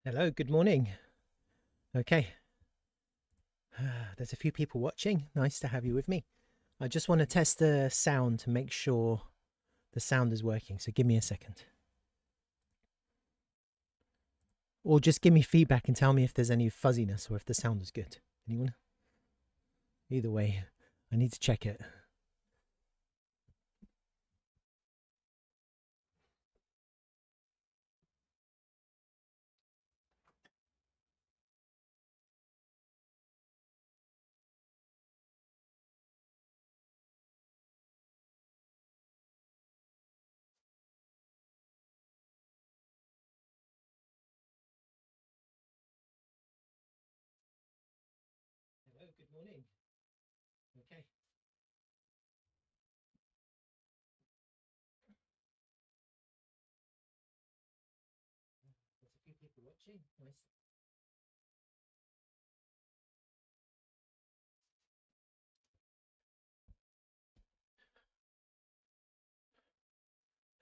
Hello, good morning. Okay, there's a few people watching. Nice to have you with me. I just want to test the sound to make sure the sound is working. So give me a second. Or just give me feedback and tell me if there's any fuzziness or if the sound is good. Anyone? Either way, I need to check it. Hello, good morning. Okay. There's a few people watching. Nice.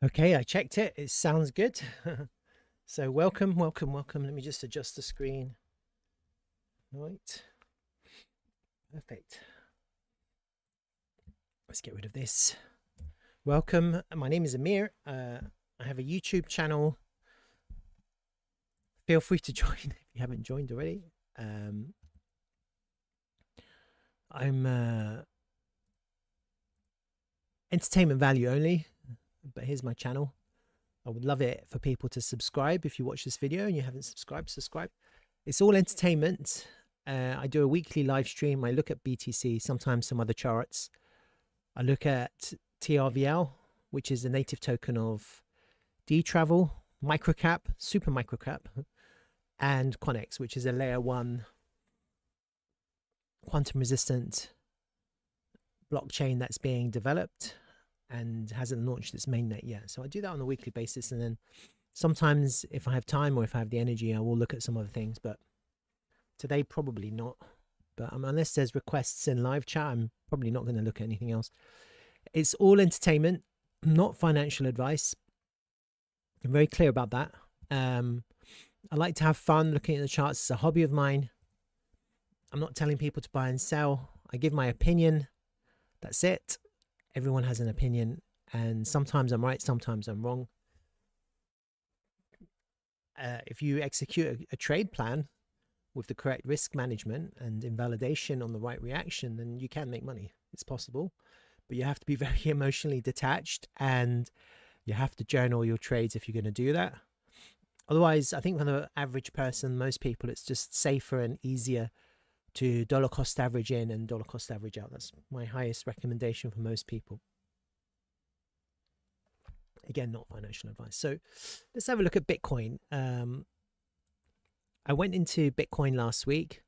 Okay, I checked it. It sounds good. So welcome. Let me just adjust the screen. All right. Perfect. Let's get rid of this. Welcome. My name is Amir. I have a YouTube channel. Feel free to join if you haven't joined already. I'm entertainment value only, but here's my channel. I would love it for people to subscribe. If you watch this video and you haven't subscribed, subscribe. It's all entertainment. I do a weekly live stream. I look at BTC, sometimes some other charts. I look at TRVL, which is a native token of D-Travel, microcap, super microcap, and QANX, which is a layer 1 quantum resistant blockchain that's being developed and hasn't launched its mainnet yet. So I do that on a weekly basis, and then sometimes if I have time or if I have the energy, I will look at some other things, but today probably not. But unless there's requests in live chat, I'm probably not going to look at anything else. It's all entertainment, not financial advice. I'm very clear about that. I like to have fun looking at the charts. It's a hobby of mine. I'm not telling people to buy and sell. I give my opinion. That's it. Everyone has an opinion, and sometimes I'm right, sometimes I'm wrong. If you execute a trade plan with the correct risk management and invalidation on the right reaction, then you can make money. It's possible, but you have to be very emotionally detached, and you have to journal your trades if you're going to do that. Otherwise, I think for the average person, most people, it's just safer and easier to dollar cost average in and dollar cost average out. That's my highest recommendation for most people. Again, not financial advice. So let's have a look at Bitcoin. I went into Bitcoin last week.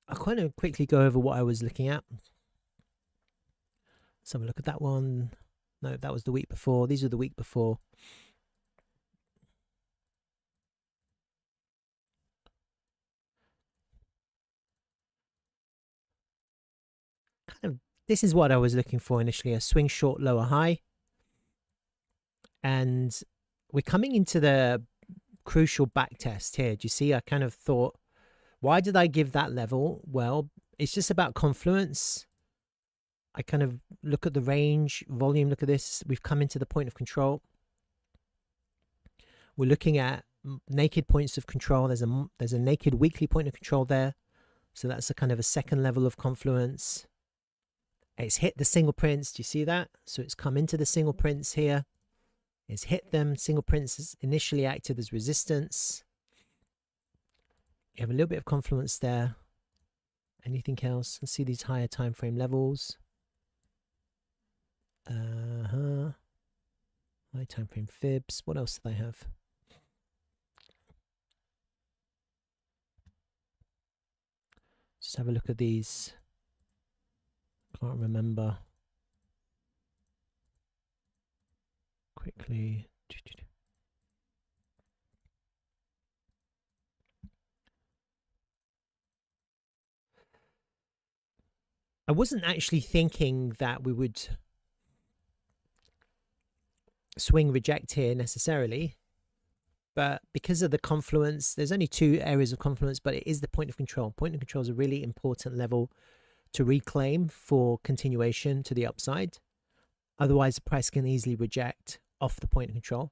I'll kind of quickly go over what I was looking at. Let's have a look at that one. No, that was the week before. These are the week before. Kind of, this is what I was looking for initially, a swing short, lower high. And we're coming into the crucial back test here. Do you see? I kind of thought, why did I give that level? Well, it's just about confluence. I kind of look at the range, volume, look at this. We've come into the point of control. We're looking at naked points of control. There's a naked weekly point of control there. So that's a kind of a second level of confluence. It's hit the single prints. Do you see that? So it's come into the single prints here. It's hit them. Single prints has initially acted as resistance. You have a little bit of confluence there. Anything else? Let's see these higher time frame levels. High time frame fibs. What else do they have? Just have a look at these. Can't remember. Quickly. I wasn't actually thinking that we would swing reject here necessarily. But because of the confluence, there's only two areas of confluence, but it is the point of control. Point of control is a really important level to reclaim for continuation to the upside. Otherwise, the price can easily reject off the point of control.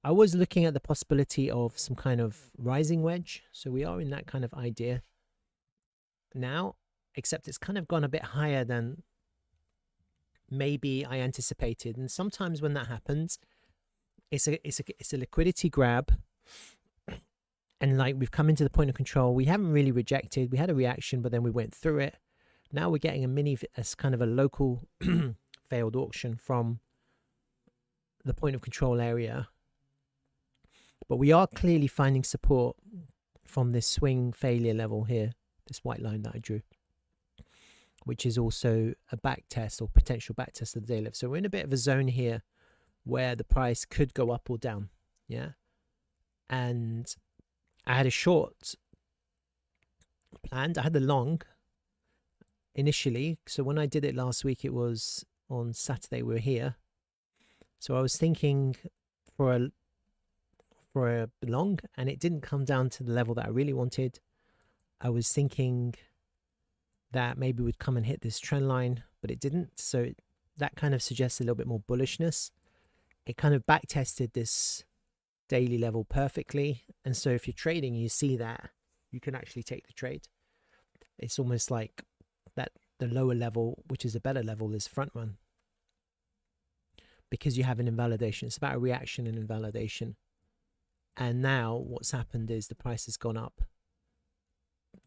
I was looking at the possibility of some kind of rising wedge. So we are in that kind of idea now, except it's kind of gone a bit higher than maybe I anticipated. And sometimes when that happens, it's a liquidity grab. And like we've come into the point of control, we haven't really rejected. We had a reaction, but then we went through it. Now we're getting a mini, as kind of a local failed auction from the point of control area. But we are clearly finding support from this swing failure level here, this white line that I drew, which is also a back test or potential back test of the day lift. So we're in a bit of a zone here where the price could go up or down. Yeah. And I had a short planned. I had the long initially. So when I did it last week, it was on Saturday. We were here. So I was thinking for a long, and it didn't come down to the level that I really wanted. I was thinking that maybe we'd come and hit this trend line, but it didn't. So that kind of suggests a little bit more bullishness. It kind of back tested this daily level perfectly. And so if you're trading, you see that you can actually take the trade. It's almost like that the lower level, which is a better level, is front run, because you have an invalidation. It's about a reaction and invalidation. And now what's happened is the price has gone up,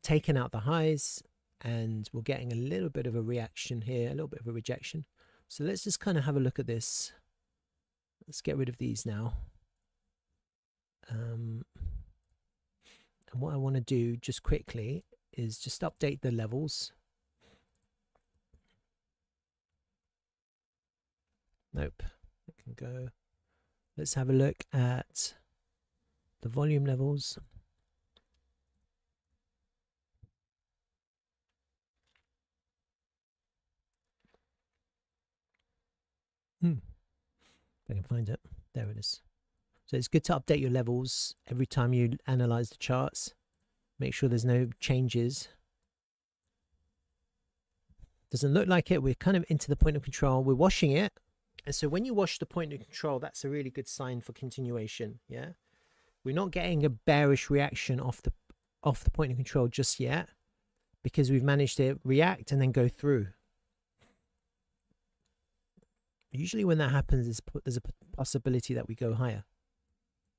taken out the highs, and we're getting a little bit of a reaction here, a little bit of a rejection. So let's just kind of have a look at this. Let's get rid of these now. And what I want to do just quickly is just update the levels. Nope. It can go. Let's have a look at the volume levels. If I can find it. There it is. So it's good to update your levels every time you analyze the charts. Make sure there's no changes. Doesn't look like it. We're kind of into the point of control. We're washing it. And so when you wash the point of control, that's a really good sign for continuation. Yeah. We're not getting a bearish reaction off the point of control just yet, because we've managed to react and then go through. Usually when that happens, there's a possibility that we go higher.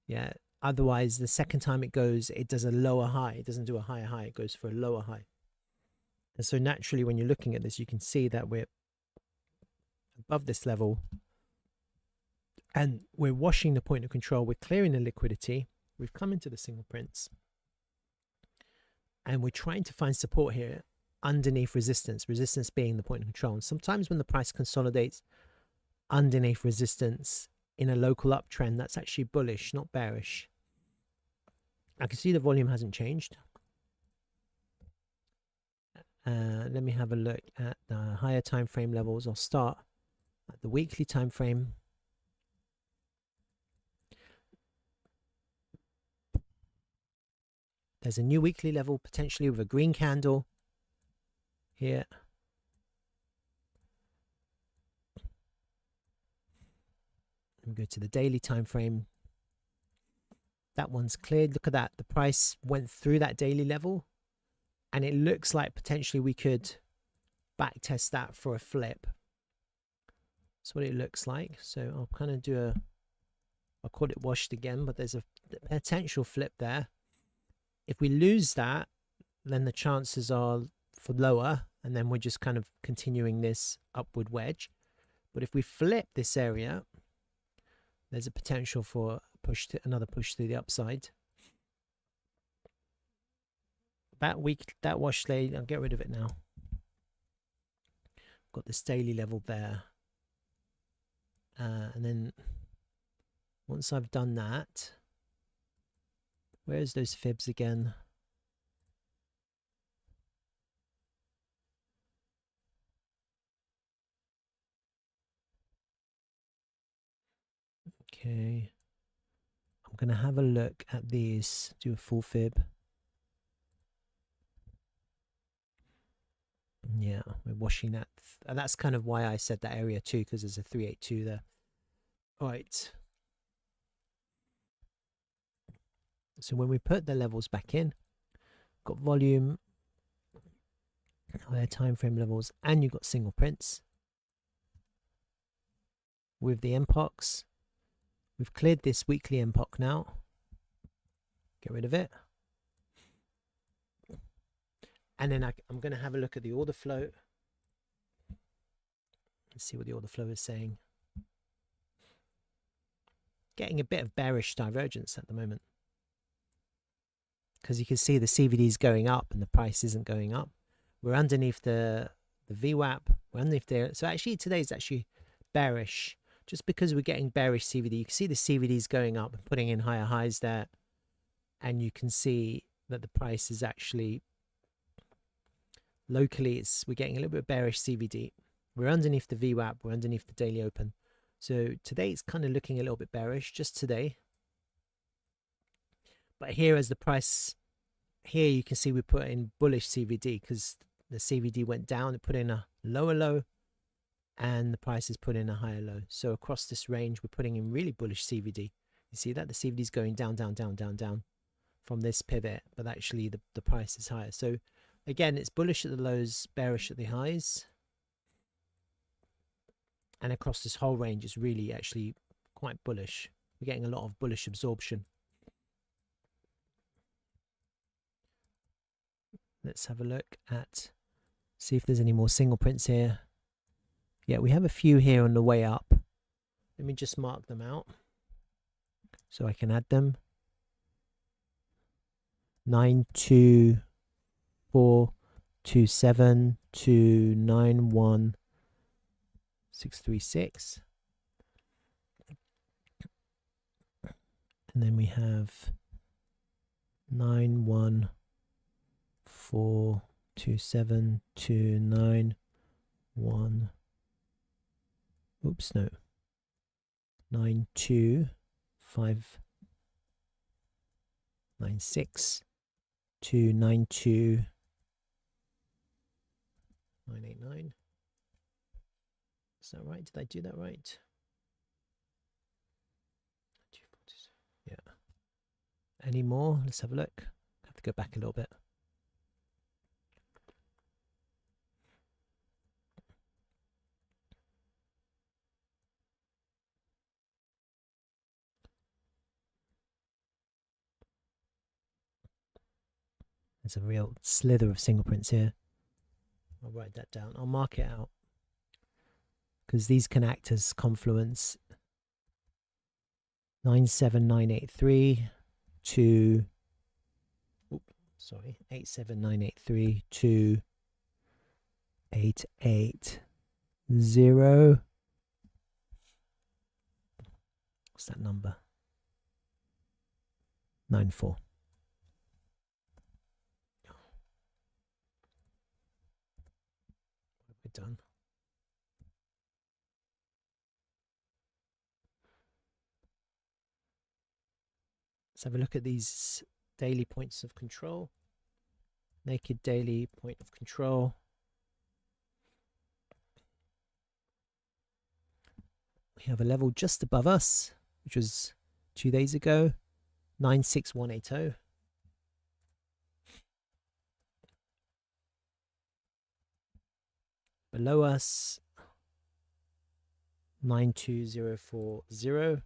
Yeah. Otherwise, the second time it goes, it does a lower high. It doesn't do a higher high. It goes for a lower high. And so naturally, when you're looking at this, you can see that we're above this level and we're washing the point of control. We're clearing the liquidity. We've come into the single prints and we're trying to find support here underneath resistance being the point of control. And sometimes when the price consolidates underneath resistance in a local uptrend, that's actually bullish, not bearish. I can see the volume hasn't changed. Let me have a look at the higher time frame levels. I'll start at the weekly time frame. There's a new weekly level potentially with a green candle here. Let me go to the daily time frame. That one's cleared. Look at that. The price went through that daily level, and it looks like potentially we could back test that for a flip. That's what it looks like. So I'll kind of do I'll call it washed again, but there's a potential flip there. If we lose that, then the chances are for lower, and then we're just kind of continuing this upward wedge. But if we flip this area, there's a potential for another push to the upside. That wash lane, I'll get rid of it now. Got this daily level there. And then once I've done that, where's those fibs again? Okay. I'm I'm going to have a look at these, do a full fib. Yeah, we're washing that. And that's kind of why I said that area too, because there's a 382 there. All right. So when we put the levels back in, got volume, higher time frame levels, and you've got single prints. With the MPOCs, we've cleared this weekly MPOC now. Get rid of it. And then I'm going to have a look at the order flow. Let's see what the order flow is saying. Getting a bit of bearish divergence at the moment. Because you can see the CVD is going up and the price isn't going up. We're underneath the VWAP. We're underneath there. So actually today is actually bearish. Just because we're getting bearish CVD. You can see the CVD is going up and putting in higher highs there. And you can see that the price is actually locally, we're getting a little bit bearish CVD. We're underneath the VWAP. We're underneath the daily open. So today it's kind of looking a little bit bearish just today. But here as the price, here you can see we put in bullish CVD because the CVD went down. It put in a lower low and the price is put in a higher low. So across this range, we're putting in really bullish CVD. You see that? The CVD is going down, down, down, down, down from this pivot, but actually the price is higher. So again, it's bullish at the lows, bearish at the highs. And across this whole range, it's really actually quite bullish. We're getting a lot of bullish absorption. Let's have a look at, see if there's any more single prints here. Yeah, we have a few here on the way up. Let me just mark them out so I can add them. 92427 to 91636. And then we have 91427 to 91. Oops, no. 92596 to 92989. Is that right? Did I do that right? Yeah. Any more? Let's have a look. I have to go back a little bit. There's a real slither of single prints here. I'll write that down. I'll mark it out because these can act as confluence. 97983 to 87983 to 880. What's that number? 94. We're done. Let's have a look at these daily points of control. Naked daily point of control. We have a level just above us, which was 2 days ago, 96180. Below us, 92040.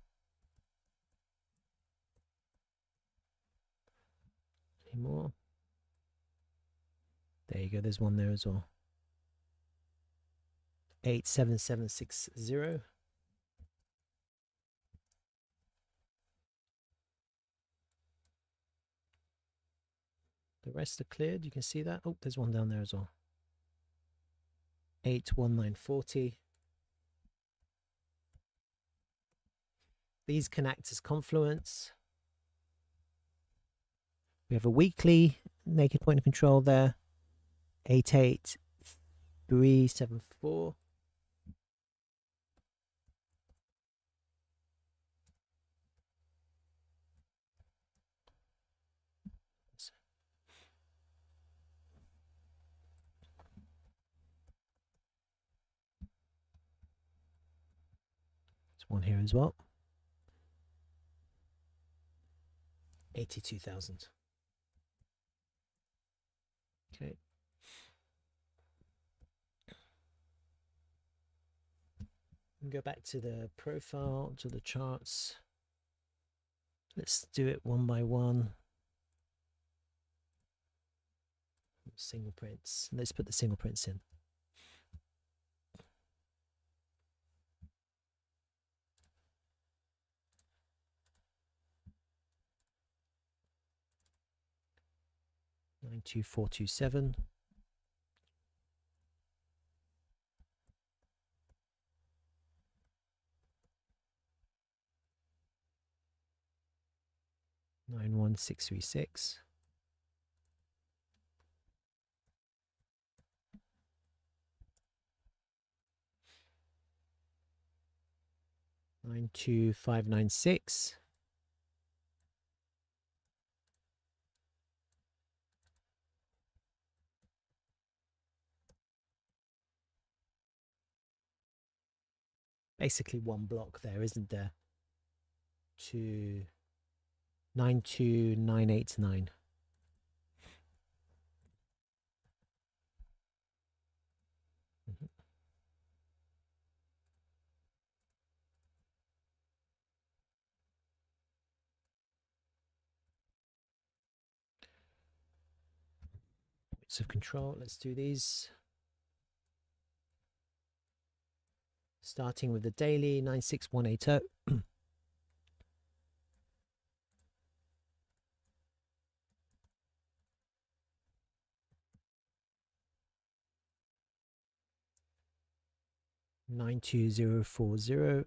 Any more? There you go, there's one there as well. 87760. The rest are cleared. You can see that. Oh, there's one down there as well. 81940. These can act as confluence. We have a weekly naked point of control there. 88374. one here as well. 82,000. Okay. And go back to the profile, to the charts. Let's do it one by one. Single prints. Let's put the single prints in. $92427. $91636. $92596. Basically one block there, isn't there? To 92989. Points of control. Let's do these. Starting with the daily 96180. $92040.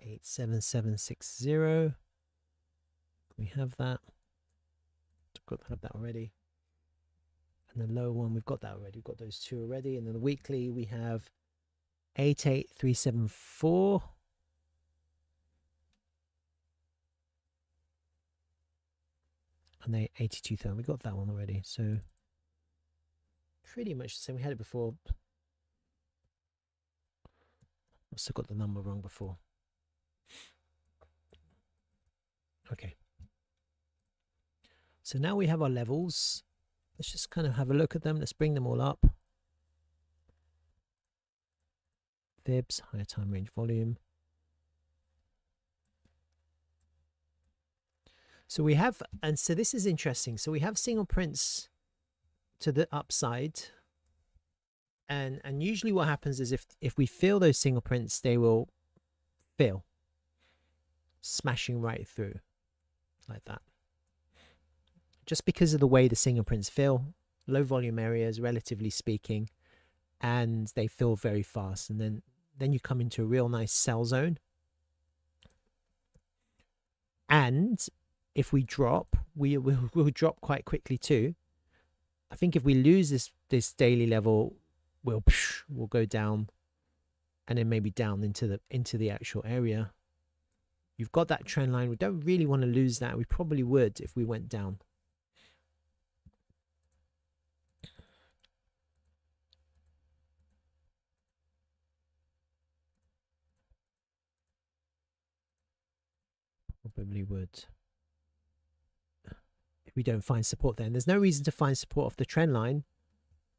$87760. We have that. We've got to have that already. And the low one, we've got that already. We've got those two already. And then the weekly, we have 88374. And they 82,000. We got that one already. So pretty much the same. We had it before. Must have got the number wrong before. Okay. So now we have our levels. Let's just kind of have a look at them. Let's bring them all up. Fibs, higher time range volume. So we have, and so this is interesting. So we have single prints to the upside. And usually what happens is if we fill those single prints, they will fill, smashing right through like that. Just because of the way the single prints fill, low volume areas, relatively speaking, and they fill very fast. And then you come into a real nice sell zone. And if we drop, we'll drop quite quickly too. I think if we lose this daily level, we'll go down, and then maybe down into the actual area. You've got that trend line. We don't really want to lose that. We probably would if we went down. Probably would. If we don't find support there. And there's no reason to find support off the trend line,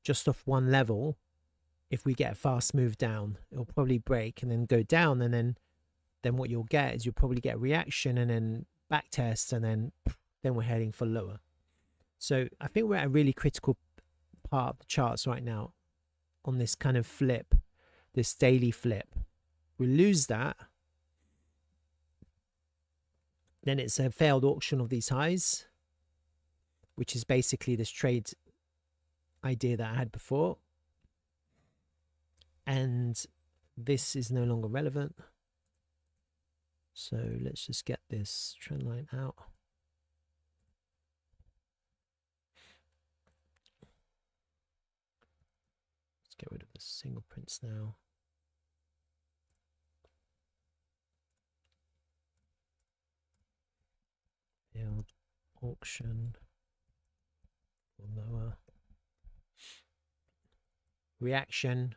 just off one level. If we get a fast move down, it'll probably break and then go down, and then what you'll get is you'll probably get a reaction and then back test, and then we're heading for lower. So I think we're at a really critical part of the charts right now on this kind of flip, this daily flip. We lose that, then it's a failed auction of these highs, which is basically this trade idea that I had before. And this is no longer relevant. So let's just get this trend line out. Let's get rid of the single prints now. Failed auction or lower, reaction,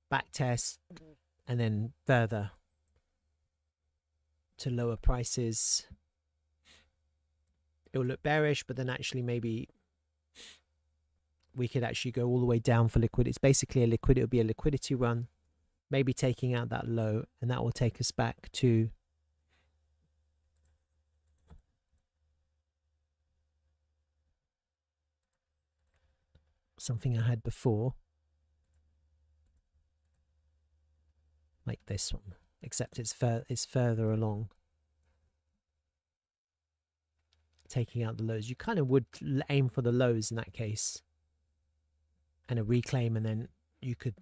back test, and then further to lower prices. It will look bearish, but then actually maybe we could actually go all the way down for liquidity. It's basically a liquidity, it'll be a liquidity run, maybe taking out that low, and that will take us back to something I had before, like this one, except it's further along, taking out the lows. You kind of would aim for the lows in that case and a reclaim, and then you could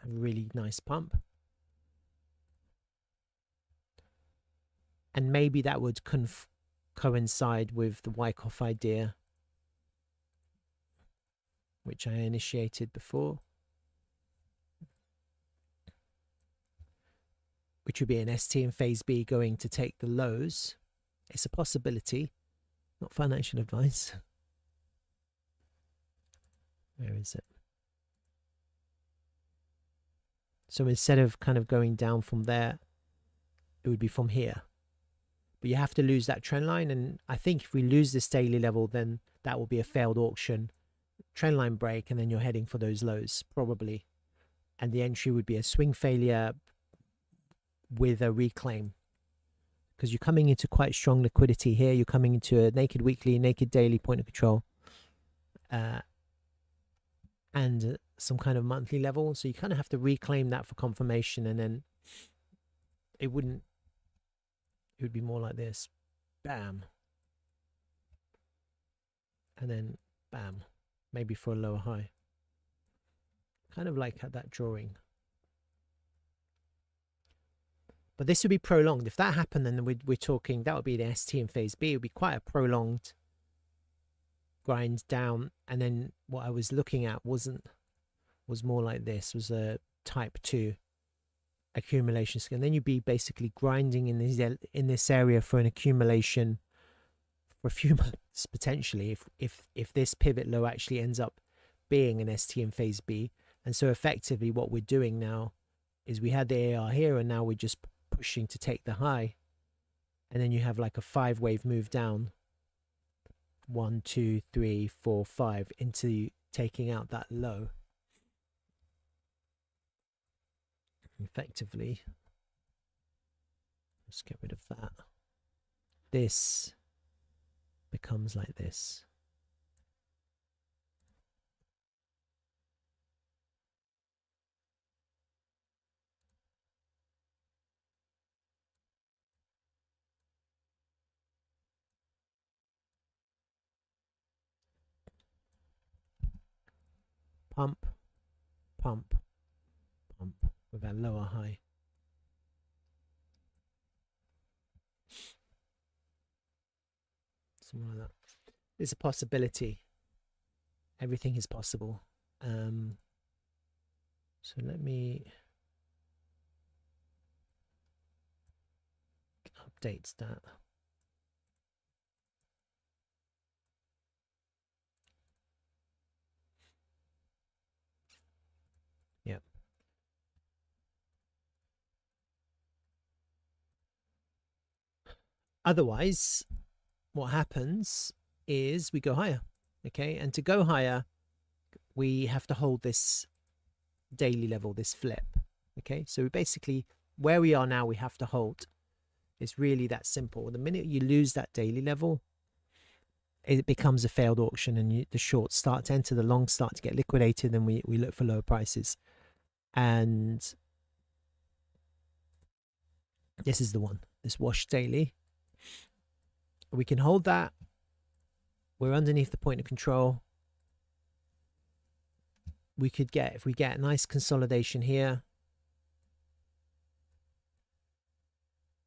have a really nice pump. And maybe that would coincide with the Wyckoff idea, which I initiated before, which would be an ST in phase B going to take the lows. It's a possibility, not financial advice. Where is it? So instead of kind of going down from there, it would be from here. But you have to lose that trend line. And I think if we lose this daily level, then that will be a failed auction. Trend line break, and then you're heading for those lows, probably. And the entry would be a swing failure with a reclaim. Because you're coming into quite strong liquidity here. You're coming into a naked weekly, naked daily point of control. And some kind of monthly level. So you kind of have to reclaim that for confirmation, and then it would be more like this. Bam. And then bam. Maybe for a lower high. Kind of like at that drawing. But this would be prolonged. If that happened, then we're talking, that would be the ST in phase B. It would be quite a prolonged grind down. And then what I was looking at was more like this, was a type 2 accumulation scale. And then you'd be basically grinding in this area for an accumulation for a few months potentially, if this pivot low actually ends up being an ST in phase B. And so effectively what we're doing now is we had the AR here, and now we're just pushing to take the high, and then you have like a 5-wave move down, 1 2 3 4 5, into taking out that low. Effectively, let's get rid of that. This becomes like this. Pump, pump, pump with a lower high. Something like that. It's a possibility. Everything is possible. So let me update that. Yep. Otherwise, what happens is we go higher. Okay, and to go higher, we have to hold this daily level, this flip. Okay, so basically where we are now, we have to hold. It's really that simple. The minute you lose that daily level, it becomes a failed auction, and the shorts start to enter, the longs start to get liquidated, and we look for lower prices. And this is the one, this wash daily. We can hold that. We're underneath the point of control. We could get, if we get a nice consolidation here,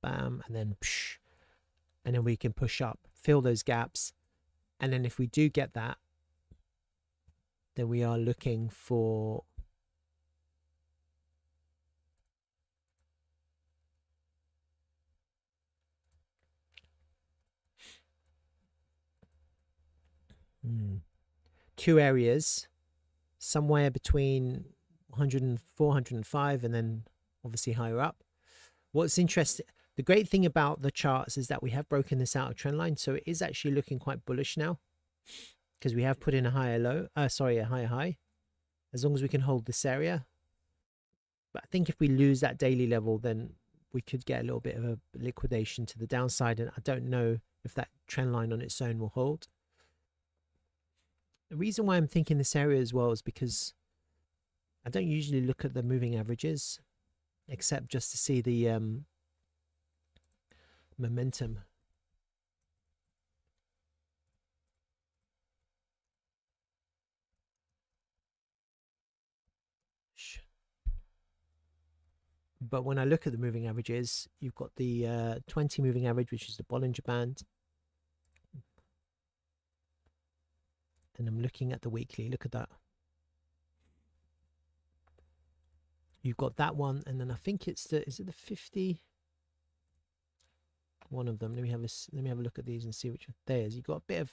bam, and then psh, and then we can push up, fill those gaps. And then if we do get that, then we are looking for Two areas, somewhere between 104, 105, and then obviously higher up. What's interesting, the great thing about the charts is that we have broken this out of trend line, so it is actually looking quite bullish now because we have put in a higher low, a higher high, as long as we can hold this area. But I think if we lose that daily level, then we could get a little bit of a liquidation to the downside, and I don't know if that trend line on its own will hold. The reason why I'm thinking this area as well is because I don't usually look at the moving averages, except just to see the momentum. But when I look at the moving averages, you've got the 20 moving average, which is the Bollinger Band. And I'm looking at the weekly. Look at that. You've got that one, and then I think it's the, is it the 50? One of them. Let me have a look at these and see which one. There's, you've got a bit of,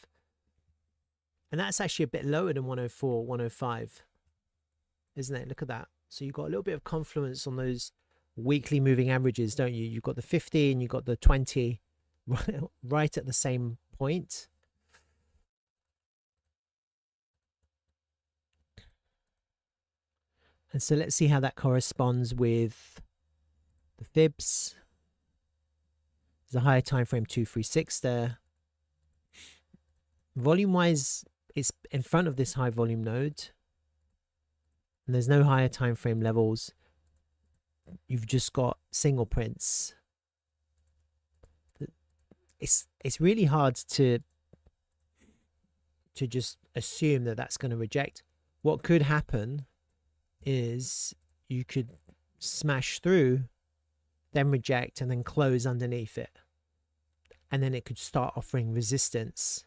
and that's actually a bit lower than 104, 105, isn't it? Look at that. So you've got a little bit of confluence on those weekly moving averages, don't you? You've got the 50 and you've got the 20 right at the same point. And so let's see how that corresponds with the fibs. There's a higher time frame 236 there. Volume wise, it's in front of this high volume node, and there's no higher time frame levels. You've just got single prints. It's really hard to just assume that that's going to reject. What could happen is you could smash through, then reject, and then close underneath it, and then it could start offering resistance,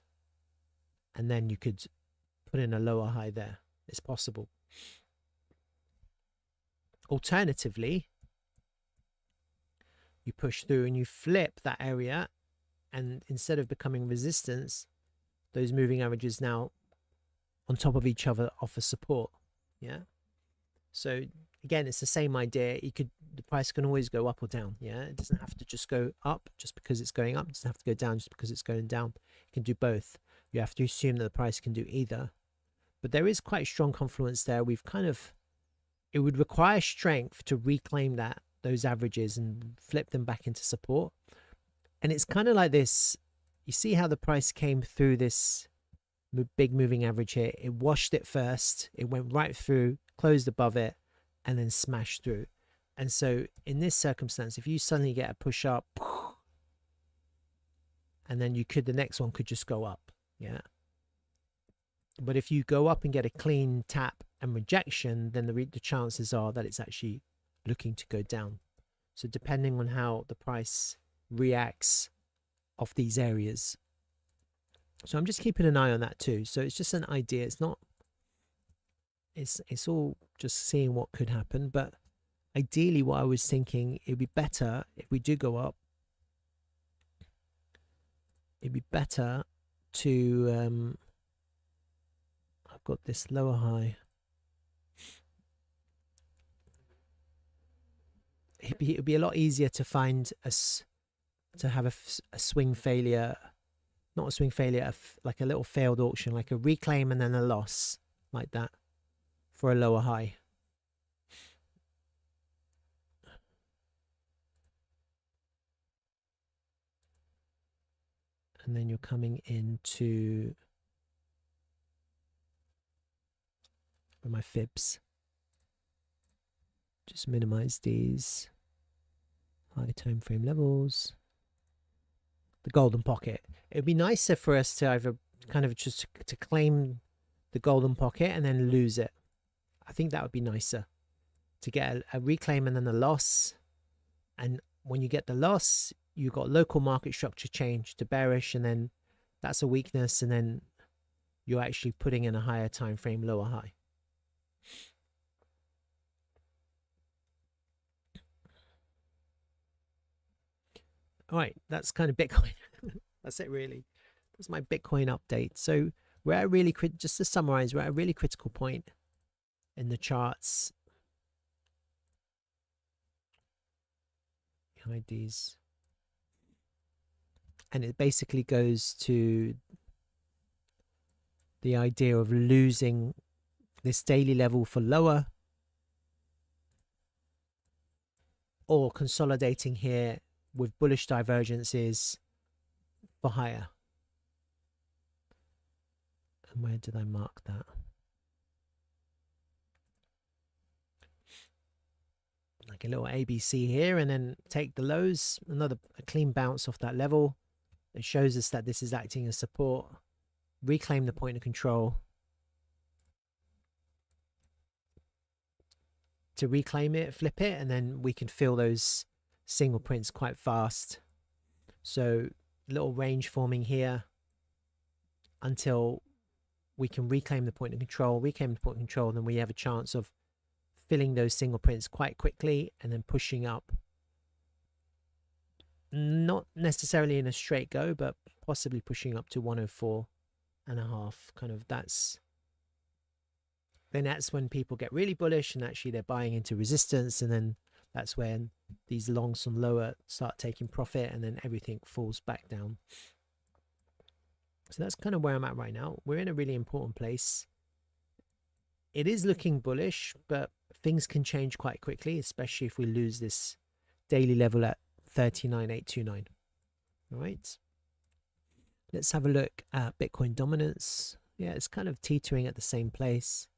and then you could put in a lower high there. It's possible. Alternatively, you push through and you flip that area, and instead of becoming resistance, those moving averages now on top of each other offer support. Yeah. So again, it's the same idea. The price can always go up or down. Yeah. It doesn't have to just go up just because it's going up. It doesn't have to go down just because it's going down. It can do both. You have to assume that the price can do either. But there is quite strong confluence there. It would require strength to reclaim those averages and flip them back into support. And it's kind of like this. You see how the price came through this big moving average here. It washed it first. It went right through, closed above it, and then smashed through. And so in this circumstance, if you suddenly get a push up, and then the next one could just go up. Yeah. But if you go up and get a clean tap and rejection, then the chances are that it's actually looking to go down. So depending on how the price reacts off these areas. So I'm just keeping an eye on that too. So it's just an idea. It's not, it's all just seeing what could happen. But ideally what I was thinking, it'd be better if we do go up. It'd be better to, I've got this lower high. It'd be a lot easier to find to have a swing failure, not a swing failure, like a little failed auction, like a reclaim and then a loss like that for a lower high. And then you're coming into my fibs. Just minimize these high time frame levels. The golden pocket. It would be nicer for us to either kind of just to claim the golden pocket and then lose it. I think that would be nicer to get a reclaim and then a loss. And when you get the loss, you've got local market structure change to bearish, and then that's a weakness, and then you're actually putting in a higher time frame, lower high. All right, that's kind of Bitcoin. That's it really. That's my Bitcoin update. So we're at a really just to summarize, we're at a really critical point in the charts. Hide these, and it basically goes to the idea of losing this daily level for lower, or consolidating here with bullish divergences for higher. And where did I mark that? Like a little ABC here, and then take the lows, a clean bounce off that level. It shows us that this is acting as support. Reclaim the point of control. To reclaim it, flip it, and then we can fill those single prints quite fast. So little range forming here until we can reclaim the point of control, and then we have a chance of filling those single prints quite quickly and then pushing up, not necessarily in a straight go, but possibly pushing up to 104.5. kind of. That's when people get really bullish and actually they're buying into resistance, and then that's when these longs from lower start taking profit, and then everything falls back down. So that's kind of where I'm at right now. We're in a really important place. It is looking bullish, but things can change quite quickly, especially if we lose this daily level at 39,829. All right. Let's have a look at Bitcoin dominance. Yeah, it's kind of teetering at the same place.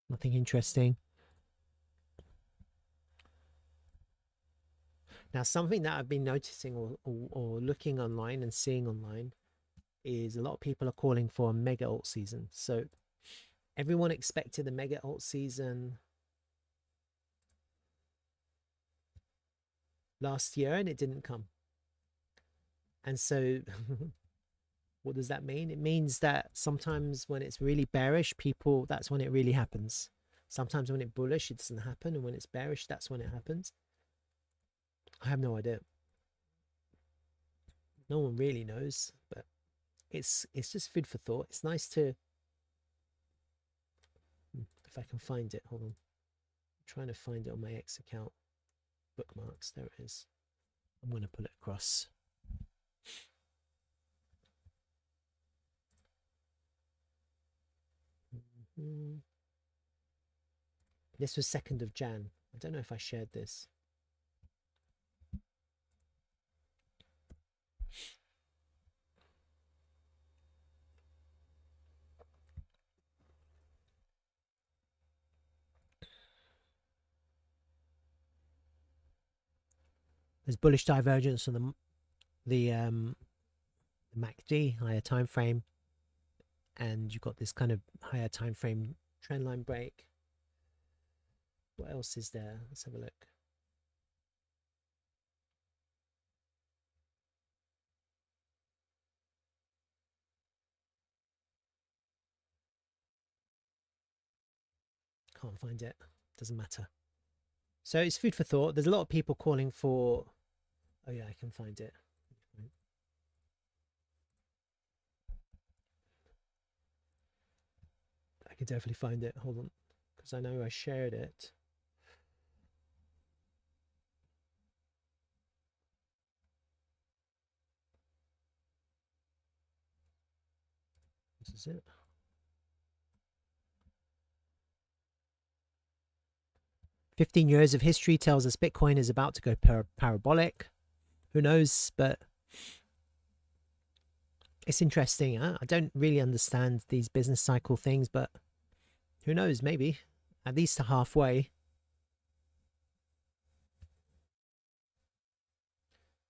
Nothing interesting. Now, something that I've been noticing or looking online and seeing online is a lot of people are calling for a mega alt season. So everyone expected a mega alt season last year, and it didn't come. And so what does that mean? It means that sometimes when it's really bearish, that's when it really happens. Sometimes when it's bullish, it doesn't happen, and when it's bearish, that's when it happens. I have no idea. No one really knows, but it's just food for thought. It's nice to, if I can find it, hold on. I'm trying to find it on my X account. Bookmarks, there it is. I'm going to pull it across. This was 2nd of Jan. I don't know if I shared this. There's bullish divergence on the MACD, higher time frame, and you've got this kind of higher time frame trend line break. What else is there? Let's have a look. Can't find it. Doesn't matter. So it's food for thought. There's a lot of people calling for, oh yeah, I can find it. I can definitely find it. Hold on, because I know I shared it. This is it. "15 years of history tells us Bitcoin is about to go parabolic." Who knows? But it's interesting. Huh? I don't really understand these business cycle things, but who knows? Maybe at least halfway.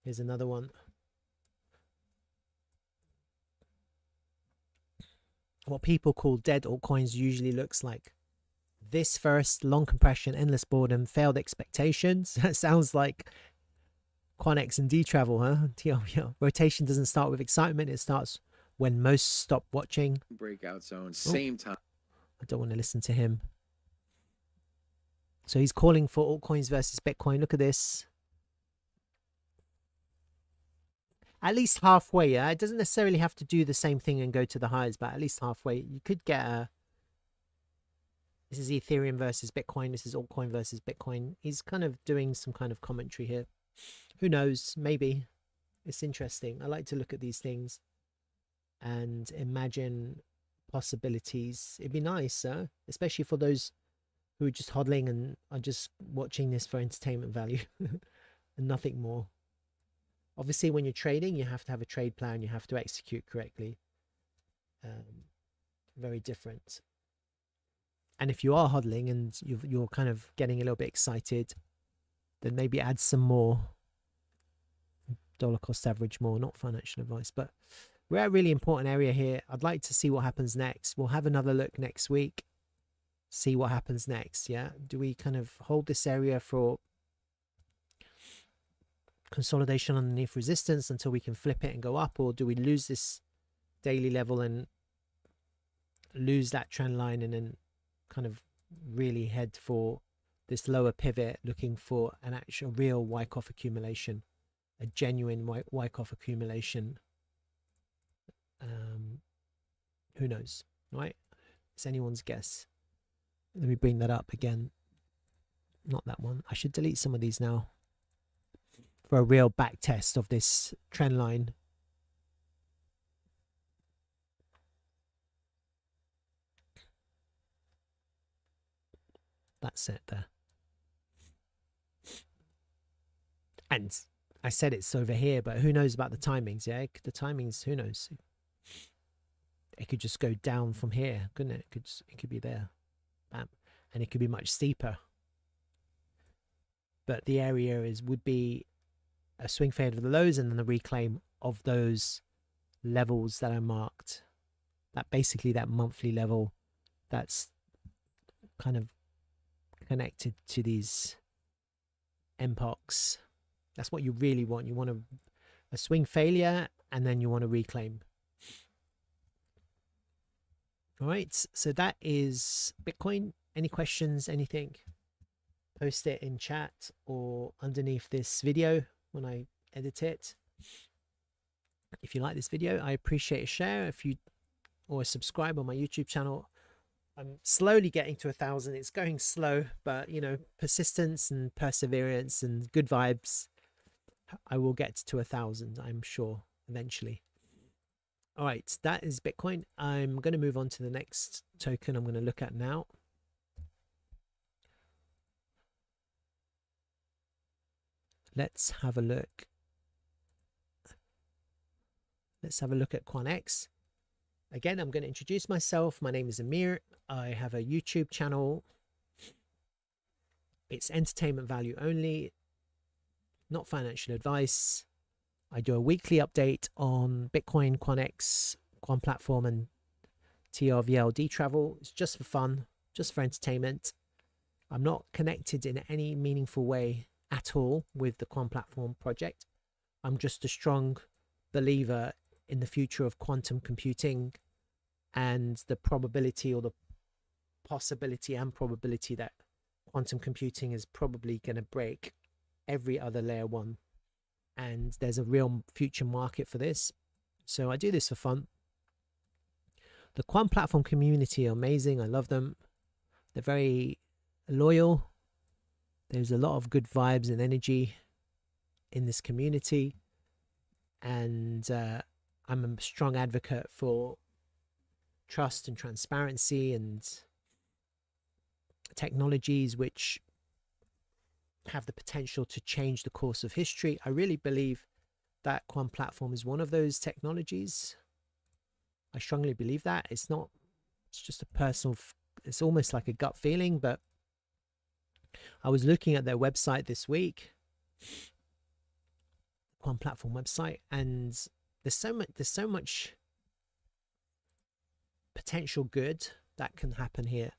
Here's another one. What people call dead altcoins usually looks like this first: long compression, endless boredom, failed expectations. That sounds like QANX and D travel, huh? TRVL. Rotation doesn't start with excitement, it starts when most stop watching. Breakout zone, same time. I don't want to listen to him. So he's calling for altcoins versus Bitcoin. Look at this. At least halfway, yeah? It doesn't necessarily have to do the same thing and go to the highs, but at least halfway. You could get a... This is Ethereum versus Bitcoin. This is altcoin versus Bitcoin. He's kind of doing some kind of commentary here. Who knows? Maybe. It's interesting. I like to look at these things and imagine possibilities. It'd be nice, especially for those who are just hodling and are just watching this for entertainment value and nothing more. Obviously, when you're trading, you have to have a trade plan. You have to execute correctly. Very different. And if you are hodling and you're kind of getting a little bit excited, then maybe add some more. Dollar cost average more, not financial advice, but we're at a really important area here. I'd like to see what happens next. We'll have another look next week, see what happens next. Yeah, do we kind of hold this area for consolidation underneath resistance until we can flip it and go up, or do we lose this daily level and lose that trend line and then kind of really head for this lower pivot, looking for an actual real Wyckoff accumulation, a genuine Wyckoff accumulation? Who knows, right? It's anyone's guess. Let me bring that up again. Not that one. I should delete some of these now for a real back test of this trend line. That's it there. And I said it's over here, but who knows about the timings? Yeah, the timings, who knows? It could just go down from here, couldn't it? It could be there, bam, and it could be much steeper. But the area would be a swing fade of the lows and then the reclaim of those levels that are marked. That basically that monthly level that's kind of connected to these epochs. That's what you really want. You want a swing failure and then you want to reclaim. All right, so that is Bitcoin. Any questions, anything? Post it in chat or underneath this video when I edit it. If you like this video, I appreciate a share or a subscribe on my YouTube channel. I'm slowly getting to 1,000. It's going slow, but you know, persistence and perseverance and good vibes, I will get to 1,000, I'm sure, eventually. All right, that is Bitcoin. I'm going to move on to the next token I'm going to look at now. Let's have a look. Let's have a look at QANX. Again, I'm going to introduce myself. My name is Amir. I have a YouTube channel. It's entertainment value only, not financial advice. I do a weekly update on Bitcoin, QANX, Quan Platform, and TRVL D-Travel. It's just for fun, just for entertainment. I'm not connected in any meaningful way at all with the Quan Platform project. I'm just a strong believer in the future of quantum computing and the probability or the possibility and probability that quantum computing is probably going to break every other layer one. And there's a real future market for this. So I do this for fun. The Quan Platform community are amazing. I love them. They're very loyal. There's a lot of good vibes and energy in this community. And I'm a strong advocate for trust and transparency and technologies which have the potential to change the course of history. I really believe that Quan Platform is one of those technologies. I strongly believe that. It's just a personal, it's almost like a gut feeling, but I was looking at their website this week, Quan Platform website, and there's so much potential good that can happen here.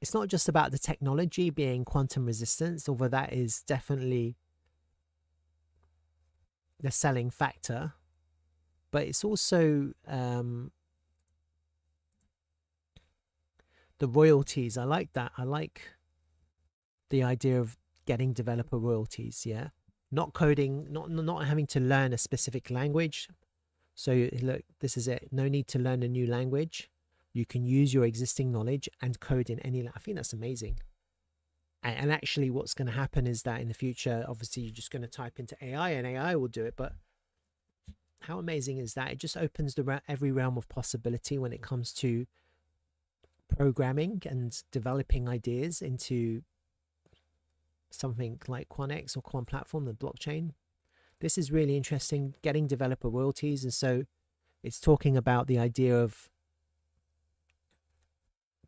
It's not just about the technology being quantum resistance, although that is definitely the selling factor. but it's also the royalties. I like that. I like the idea of getting developer royalties. Yeah, not coding, not having to learn a specific language. So look, this is it. No need to learn a new language. You can use your existing knowledge and code in any. I think that's amazing. And actually, what's going to happen is that in the future, obviously, you're just going to type into AI, and AI will do it. But how amazing is that? It just opens every realm of possibility when it comes to programming and developing ideas into something like QANX or Quant Platform, the blockchain. This is really interesting, getting developer royalties. And so it's talking about the idea of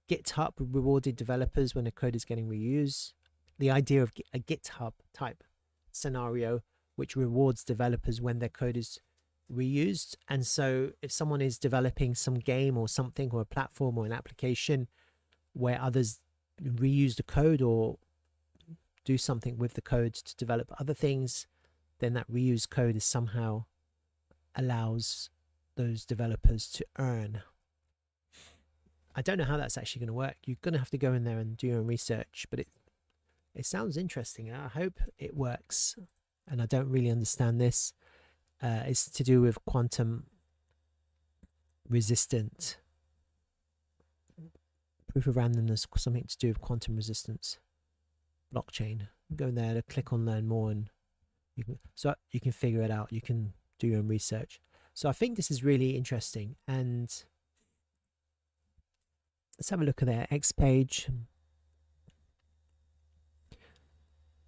GitHub rewarded developers when a code is getting reused. The idea of a GitHub type scenario, which rewards developers when their code is reused. And so if someone is developing some game or something, or a platform or an application where others reuse the code or do something with the code to develop other things, then that reused code is somehow allows those developers to earn. I don't know how that's actually going to work. You're going to have to go in there and do your own research, but it sounds interesting. I hope it works. And I don't really understand this. It's to do with quantum resistant proof of randomness, something to do with quantum resistance blockchain. Go in there to click on learn more, and you can figure it out. You can do your own research. So I think this is really interesting. And let's have a look at their X page.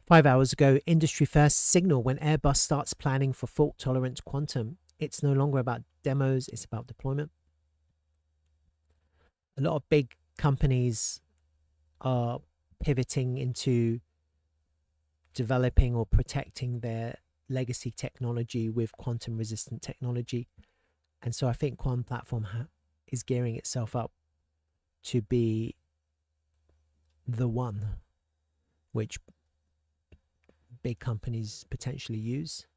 5 hours ago, industry first signal when Airbus starts planning for fault tolerant quantum. It's no longer about demos, it's about deployment. A lot of big companies are pivoting into developing or protecting their legacy technology with quantum resistant technology. And so I think Quantum Platform is gearing itself up to be the one which big companies potentially use.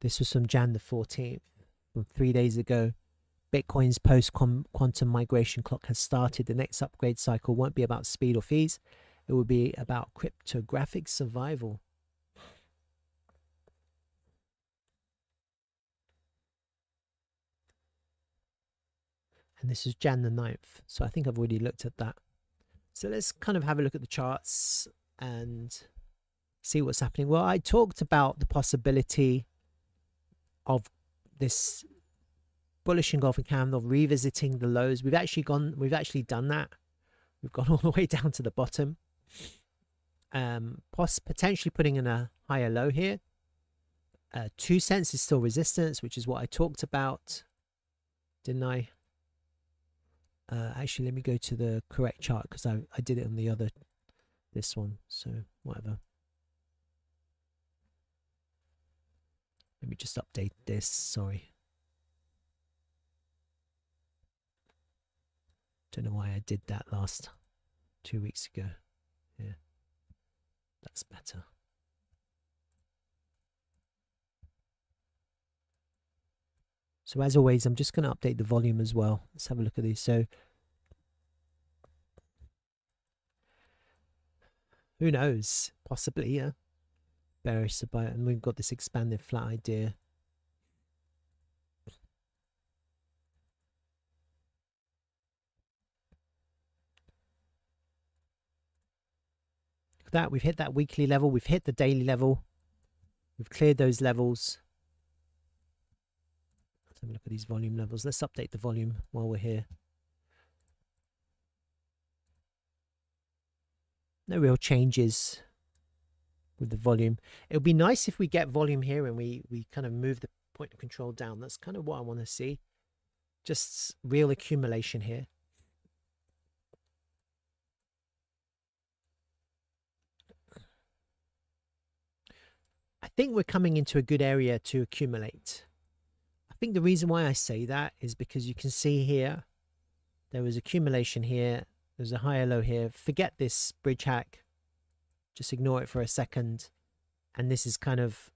This was from Jan the 14th, from 3 days ago. Bitcoin's post-quantum migration clock has started. The next upgrade cycle won't be about speed or fees. It will be about cryptographic survival. And this is Jan the 9th. So I think I've already looked at that. So let's kind of have a look at the charts and see what's happening. Well, I talked about the possibility of this bullish engulfing candle revisiting the lows. We've actually done that. We've gone all the way down to the bottom. Potentially putting in a higher low here. 2 cents is still resistance, which is what I talked about, didn't I? Actually, let me go to the correct chart because I did it on the other, this one. So whatever. Let me just update this. Sorry. Don't know why I did that last 2 weeks ago. Yeah, that's better. So as always, I'm just going to update the volume as well. Let's have a look at these. So who knows? Possibly, yeah. Bearish buy, and we've got this expanded flat idea. Look at that. We've hit that weekly level. We've hit the daily level. We've cleared those levels. Let's have a look at these volume levels. Let's update the volume while we're here. No real changes with the volume. It would be nice if we get volume here and we kind of move the point of control down. That's kind of what I want to see. Just real accumulation here. I think we're coming into a good area to accumulate. I think the reason why I say that is because you can see here, there was accumulation here. There's a higher low here. Forget this bridge hack. Just ignore it for a second. And this is kind of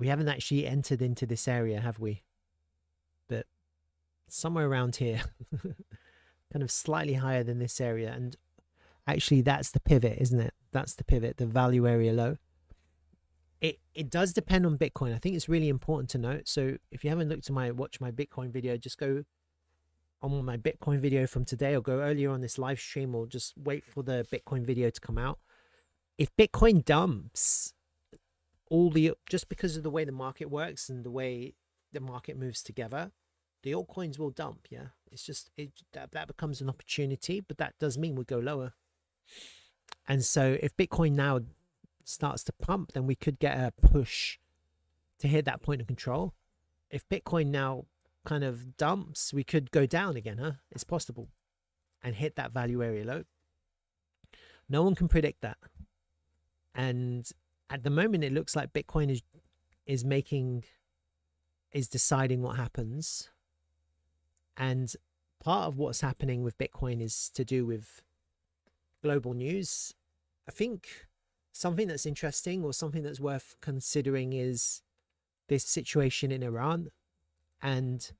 We haven't actually entered into this area, have we? But somewhere around here, kind of slightly higher than this area. And actually, that's the pivot, isn't it? That's the pivot, the value area low. It does depend on Bitcoin. I think it's really important to note. So if you haven't looked at watch my Bitcoin video, just go on my Bitcoin video from today, or go earlier on this live stream, or just wait for the Bitcoin video to come out. If Bitcoin dumps just because of the way the market works and the way the market moves together, the altcoins will dump. Yeah, it's just that becomes an opportunity, but that does mean we go lower. And so if Bitcoin now starts to pump, then we could get a push to hit that point of control. If Bitcoin now kind of dumps, we could go down again. It's possible, and hit that value area low. No one can predict that. And at the moment, it looks like Bitcoin is deciding what happens. And part of what's happening with Bitcoin is to do with global news. I think something that's interesting, or something that's worth considering, is this situation in Iran. And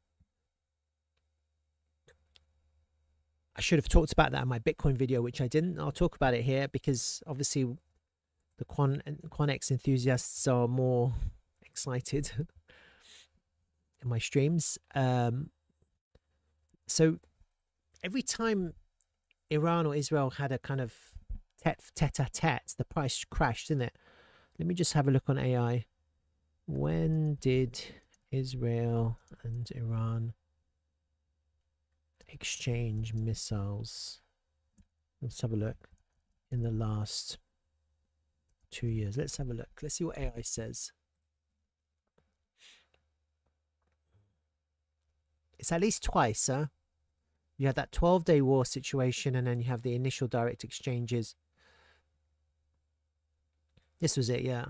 I should have talked about that in my Bitcoin video, which I didn't. I'll talk about it here because obviously the QANX enthusiasts are more excited in my streams. So every time Iran or Israel had a kind of tete-a-tete, the price crashed, didn't it? Let me just have a look on AI. When did Israel and Iran exchange missiles? Let's have a look. In the last 2 years. Let's have a look. Let's see what AI says. It's at least twice, huh? You had that 12-day war situation, and then you have the initial direct exchanges. This was it, yeah.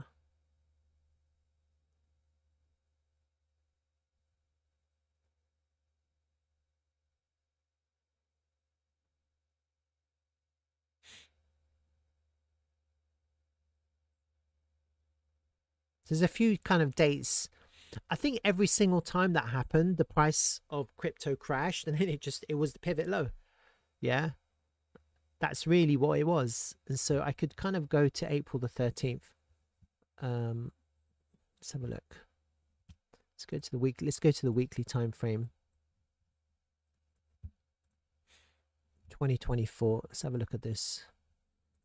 There's a few kind of dates. I think every single time that happened, the price of crypto crashed, and then it was the pivot low. Yeah, that's really what it was. And so I could kind of go to April the 13th. Let's have a look. Let's go to the week. Let's go to the weekly time frame. 2024. Let's have a look at this.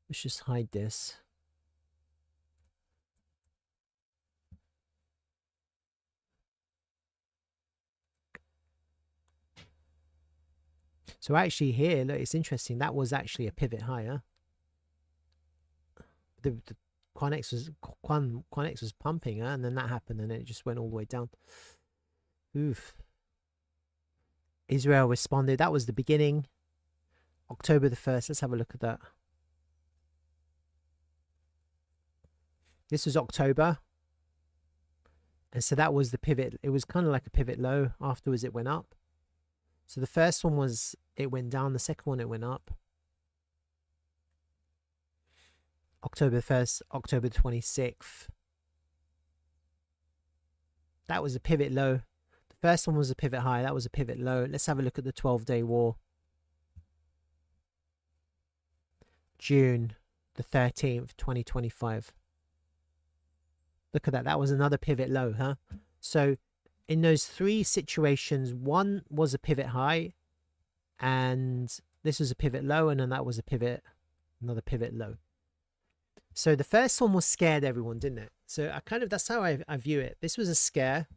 Let's just hide this. So actually here, look, it's interesting. That was actually a pivot higher. The QANX was pumping, and then that happened, and then it just went all the way down. Oof. Israel responded. That was the beginning. October the 1st. Let's have a look at that. This was October. And so that was the pivot. It was kind of like a pivot low. Afterwards, it went up. So the first one was, it went down. The second one, it went up. October 1st, October 26th. That was a pivot low. The first one was a pivot high. That was a pivot low. Let's have a look at the 12-day war. June the 13th, 2025. Look at that. That was another pivot low, huh? So in those three situations, one was a pivot high, and this was a pivot low, and then that was a pivot, another pivot low. So the first one was scared everyone, didn't it? So that's how I view it. This was a scare,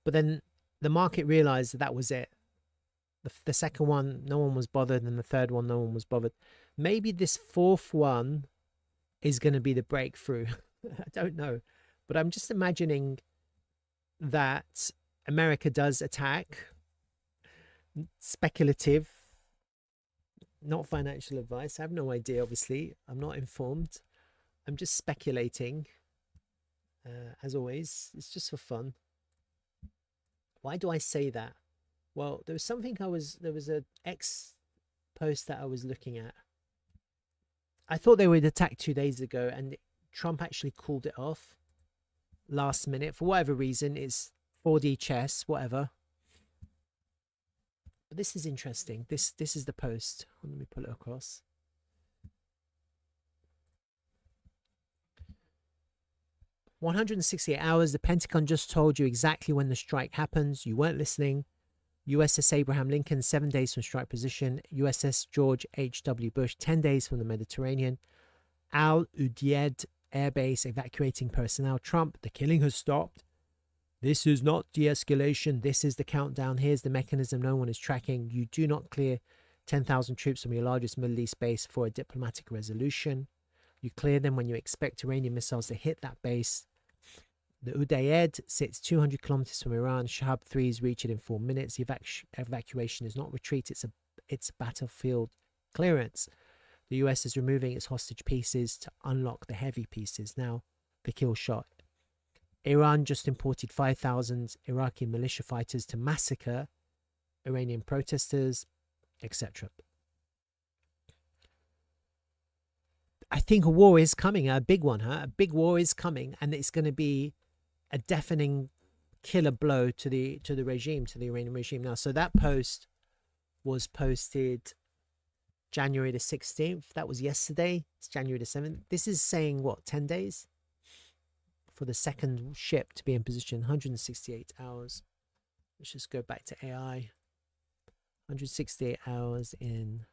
but then the market realized that was it. The second one, no one was bothered, and the third one, no one was bothered. Maybe this fourth one is going to be the breakthrough. I don't know, but I'm just imagining that America does attack. Speculative, not financial advice. I have no idea, obviously. I'm not informed. I'm just speculating. As always, it's just for fun. Why do I say that? Well, there was an X post that I was looking at. I thought they would attack 2 days ago, and Trump actually called it off. last minute for whatever reason. It's 4D chess, whatever. But this is interesting. This is the post. Let me pull it across. "168 hours. The Pentagon just told you exactly when the strike happens. You weren't listening. USS Abraham Lincoln, 7 days from strike position. USS George H.W. Bush, 10 days from the Mediterranean. Al Udeid Air Base evacuating personnel. Trump, the killing has stopped. This is not de-escalation. This is the countdown. Here's the mechanism no one is tracking. You do not clear 10,000 troops from your largest Middle East base for a diplomatic resolution. You clear them when you expect Iranian missiles to hit that base. The Udeid sits 200 kilometers from Iran. Shahab 3s reach it in 4 minutes. The evacuation is not retreat. It's battlefield clearance. The US is removing its hostage pieces to unlock the heavy pieces. Now, the kill shot. Iran just imported 5,000 Iraqi militia fighters to massacre Iranian protesters, etc. I think a war is coming, a big one, huh? A big war is coming, and it's going to be a deafening killer blow to the regime, to the Iranian regime. Now, so that post was posted January the 16th. That was yesterday. It's January the 7th. This is saying what, 10 days for the second ship to be in position? 168 hours. Let's just go back to AI. 168 hours in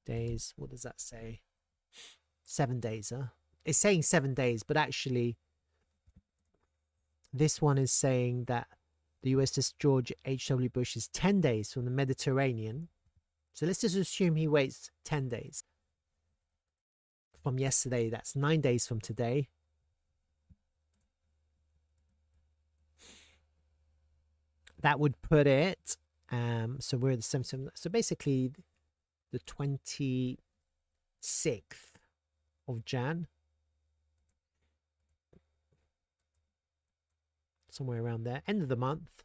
days. What does that say? 7 days, huh? It's saying 7 days, but actually this one is saying that the USS George H.W. Bush is 10 days from the Mediterranean. So let's just assume he waits 10 days. From yesterday, that's 9 days from today. That would put it, so we're the 7th, so basically the 26th of Jan. Somewhere around there, end of the month.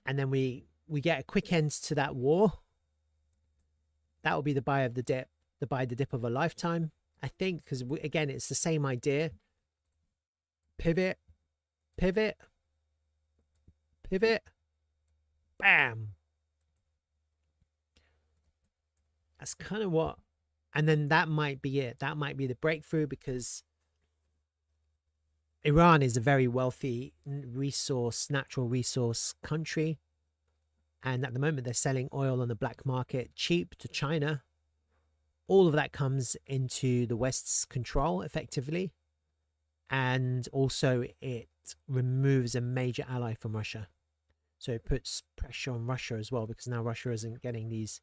And then we get a quick end to that war. That will be the buy of the dip, the buy the dip of a lifetime, I think, because again, it's the same idea. Pivot, pivot, pivot, bam. That's kind of what, and then that might be it. That might be the breakthrough, because Iran is a very wealthy natural resource country. And at the moment, they're selling oil on the black market cheap to China. All of that comes into the West's control, effectively. And also, it removes a major ally from Russia. So it puts pressure on Russia as well, because now Russia isn't getting these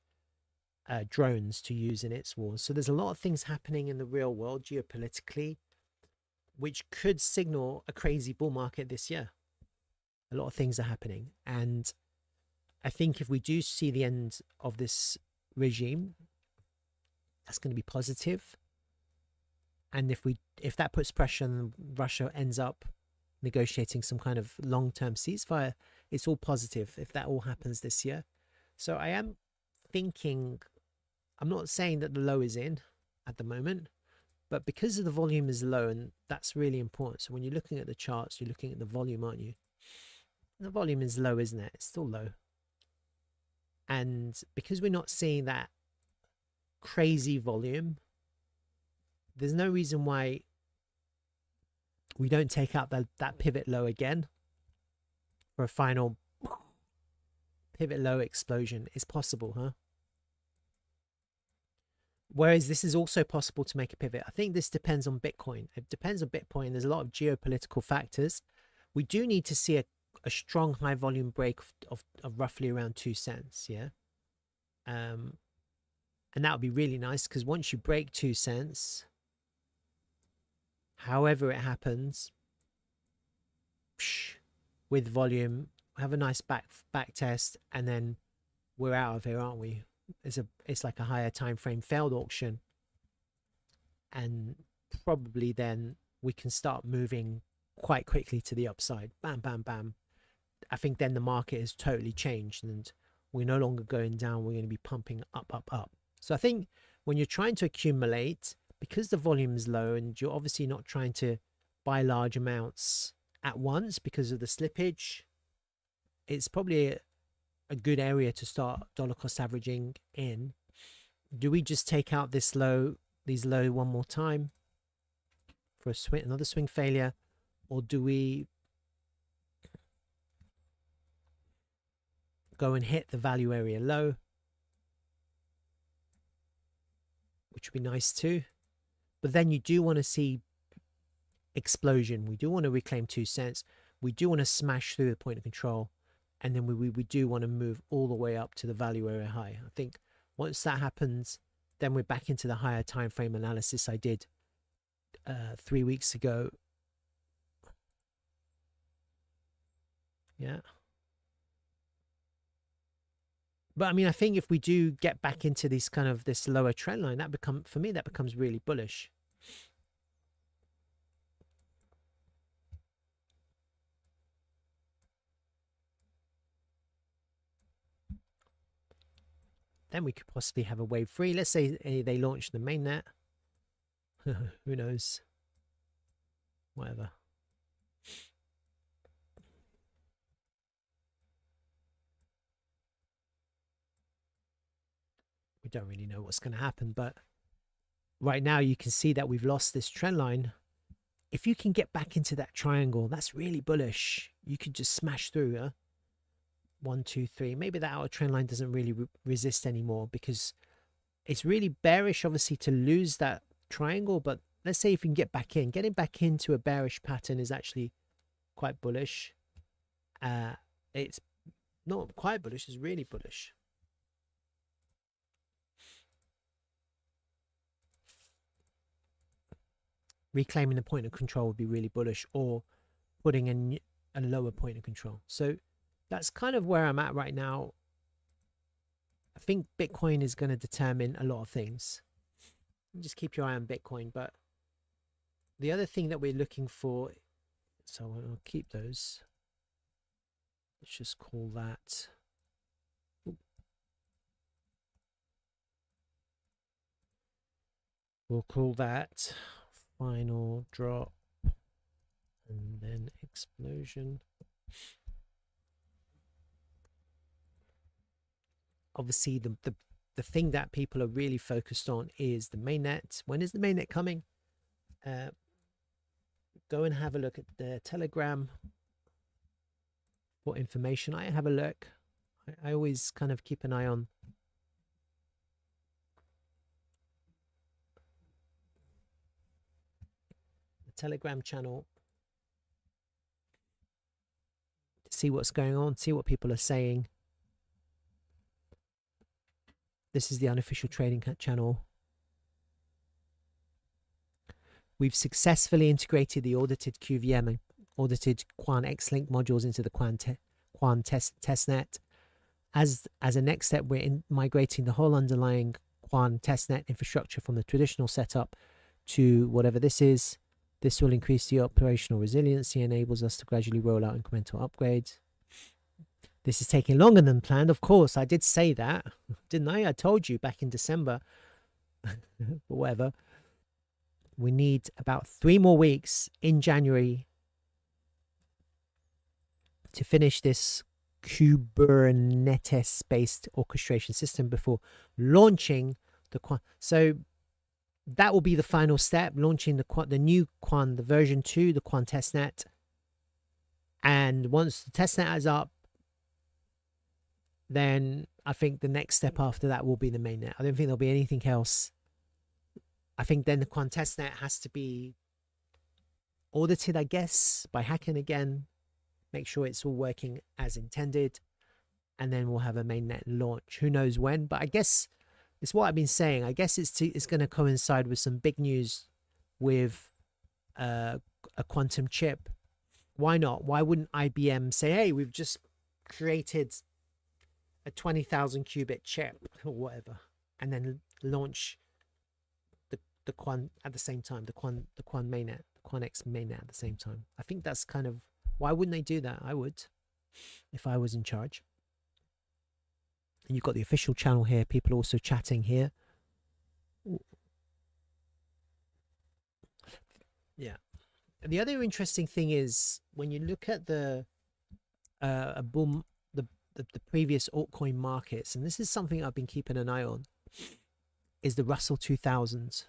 drones to use in its wars. So there's a lot of things happening in the real world geopolitically, which could signal a crazy bull market this year. A lot of things are happening. And I think if we do see the end of this regime, that's going to be positive. And if that puts pressure and Russia ends up negotiating some kind of long-term ceasefire, it's all positive if that all happens this year. So I am thinking, I'm not saying that the low is in at the moment, but because of the volume is low, and that's really important. So when you're looking at the charts, you're looking at the volume, aren't you? The volume is low, isn't it? It's still low. And because we're not seeing that crazy volume, there's no reason why we don't take out that pivot low again for a final pivot low explosion. It's possible, huh? Whereas this is also possible to make a pivot. I think this depends on Bitcoin. It depends on Bitcoin. There's a lot of geopolitical factors. We do need to see a strong high volume break of roughly around 2 cents, yeah? And that would be really nice, because once you break 2 cents, however it happens, with volume, have a nice back test, and then we're out of here, aren't we? It's like a higher time frame failed auction, and probably then we can start moving quite quickly to the upside. Bam, bam, bam. I think then the market has totally changed, and we're no longer going down. We're going to be pumping up, up, up. So I think when you're trying to accumulate, because the volume is low and you're obviously not trying to buy large amounts at once because of the slippage, it's probably a good area to start dollar cost averaging in. Do we just take out these low one more time for a swing, another swing failure, or do we go and hit the value area low, which would be nice too? But then you do want to see explosion. We do want to reclaim 2 cents. We do want to smash through the point of control, and then we do want to move all the way up to the value area high. I think once that happens, then we're back into the higher time frame analysis I did 3 weeks ago. Yeah. But I mean, I think if we do get back into this kind of this lower trend line, for me that becomes really bullish. Then we could possibly have a wave 3. Let's say they launch the mainnet. Who knows? Whatever. We don't really know what's going to happen, but right now you can see that we've lost this trend line. If you can get back into that triangle, that's really bullish. You could just smash through. Huh? 1, 2, 3. Maybe that outer trend line doesn't really resist anymore, because it's really bearish, obviously, to lose that triangle. But let's say if you can get back in, getting back into a bearish pattern is actually quite bullish. It's not quite bullish, it's really bullish. Reclaiming the point of control would be really bullish, or putting in a lower point of control. So that's kind of where I'm at right now. I think Bitcoin is going to determine a lot of things. Just keep your eye on Bitcoin. But the other thing that we're looking for, so I'll keep those. Let's just call that. We'll call that final drop and then explosion. Obviously, the thing that people are really focused on is the mainnet. When is the mainnet coming? Go and have a look at the Telegram for information. I have a look. I always kind of keep an eye on the Telegram channel to see what's going on, see what people are saying. This is the unofficial trading channel. We've successfully integrated the audited QVM and audited QANX link modules into the QAN testnet. As a next step, we're migrating the whole underlying QAN testnet infrastructure from the traditional setup to whatever this is. This will increase the operational resiliency, enables us to gradually roll out incremental upgrades. This is taking longer than planned. Of course, I did say that, didn't I? I told you back in December. But whatever. We need about 3 more weeks in January to finish this Kubernetes-based orchestration system before launching the QAN. So that will be the final step, launching the new QAN, the version 2, the QAN testnet. And once the testnet is up, then I think the next step after that will be the mainnet. I don't think there'll be anything else. I think then the QAN testnet has to be audited, I guess, by hacking again, make sure it's all working as intended, and then we'll have a mainnet launch. Who knows when? But I guess it's what I've been saying. I guess it's going to coincide with some big news with a quantum chip. Why not? Why wouldn't IBM say, hey, we've just created a 20,000 qubit chip or whatever, and then launch the QAN at the same time, the QAN mainnet, the QANX mainnet at the same time. I think that's kind of, why wouldn't they do that? I would, if I was in charge. And you've got the official channel here, people also chatting here. Yeah, the other interesting thing is when you look at the a boom the previous altcoin markets, and this is something I've been keeping an eye on, is the Russell 2000.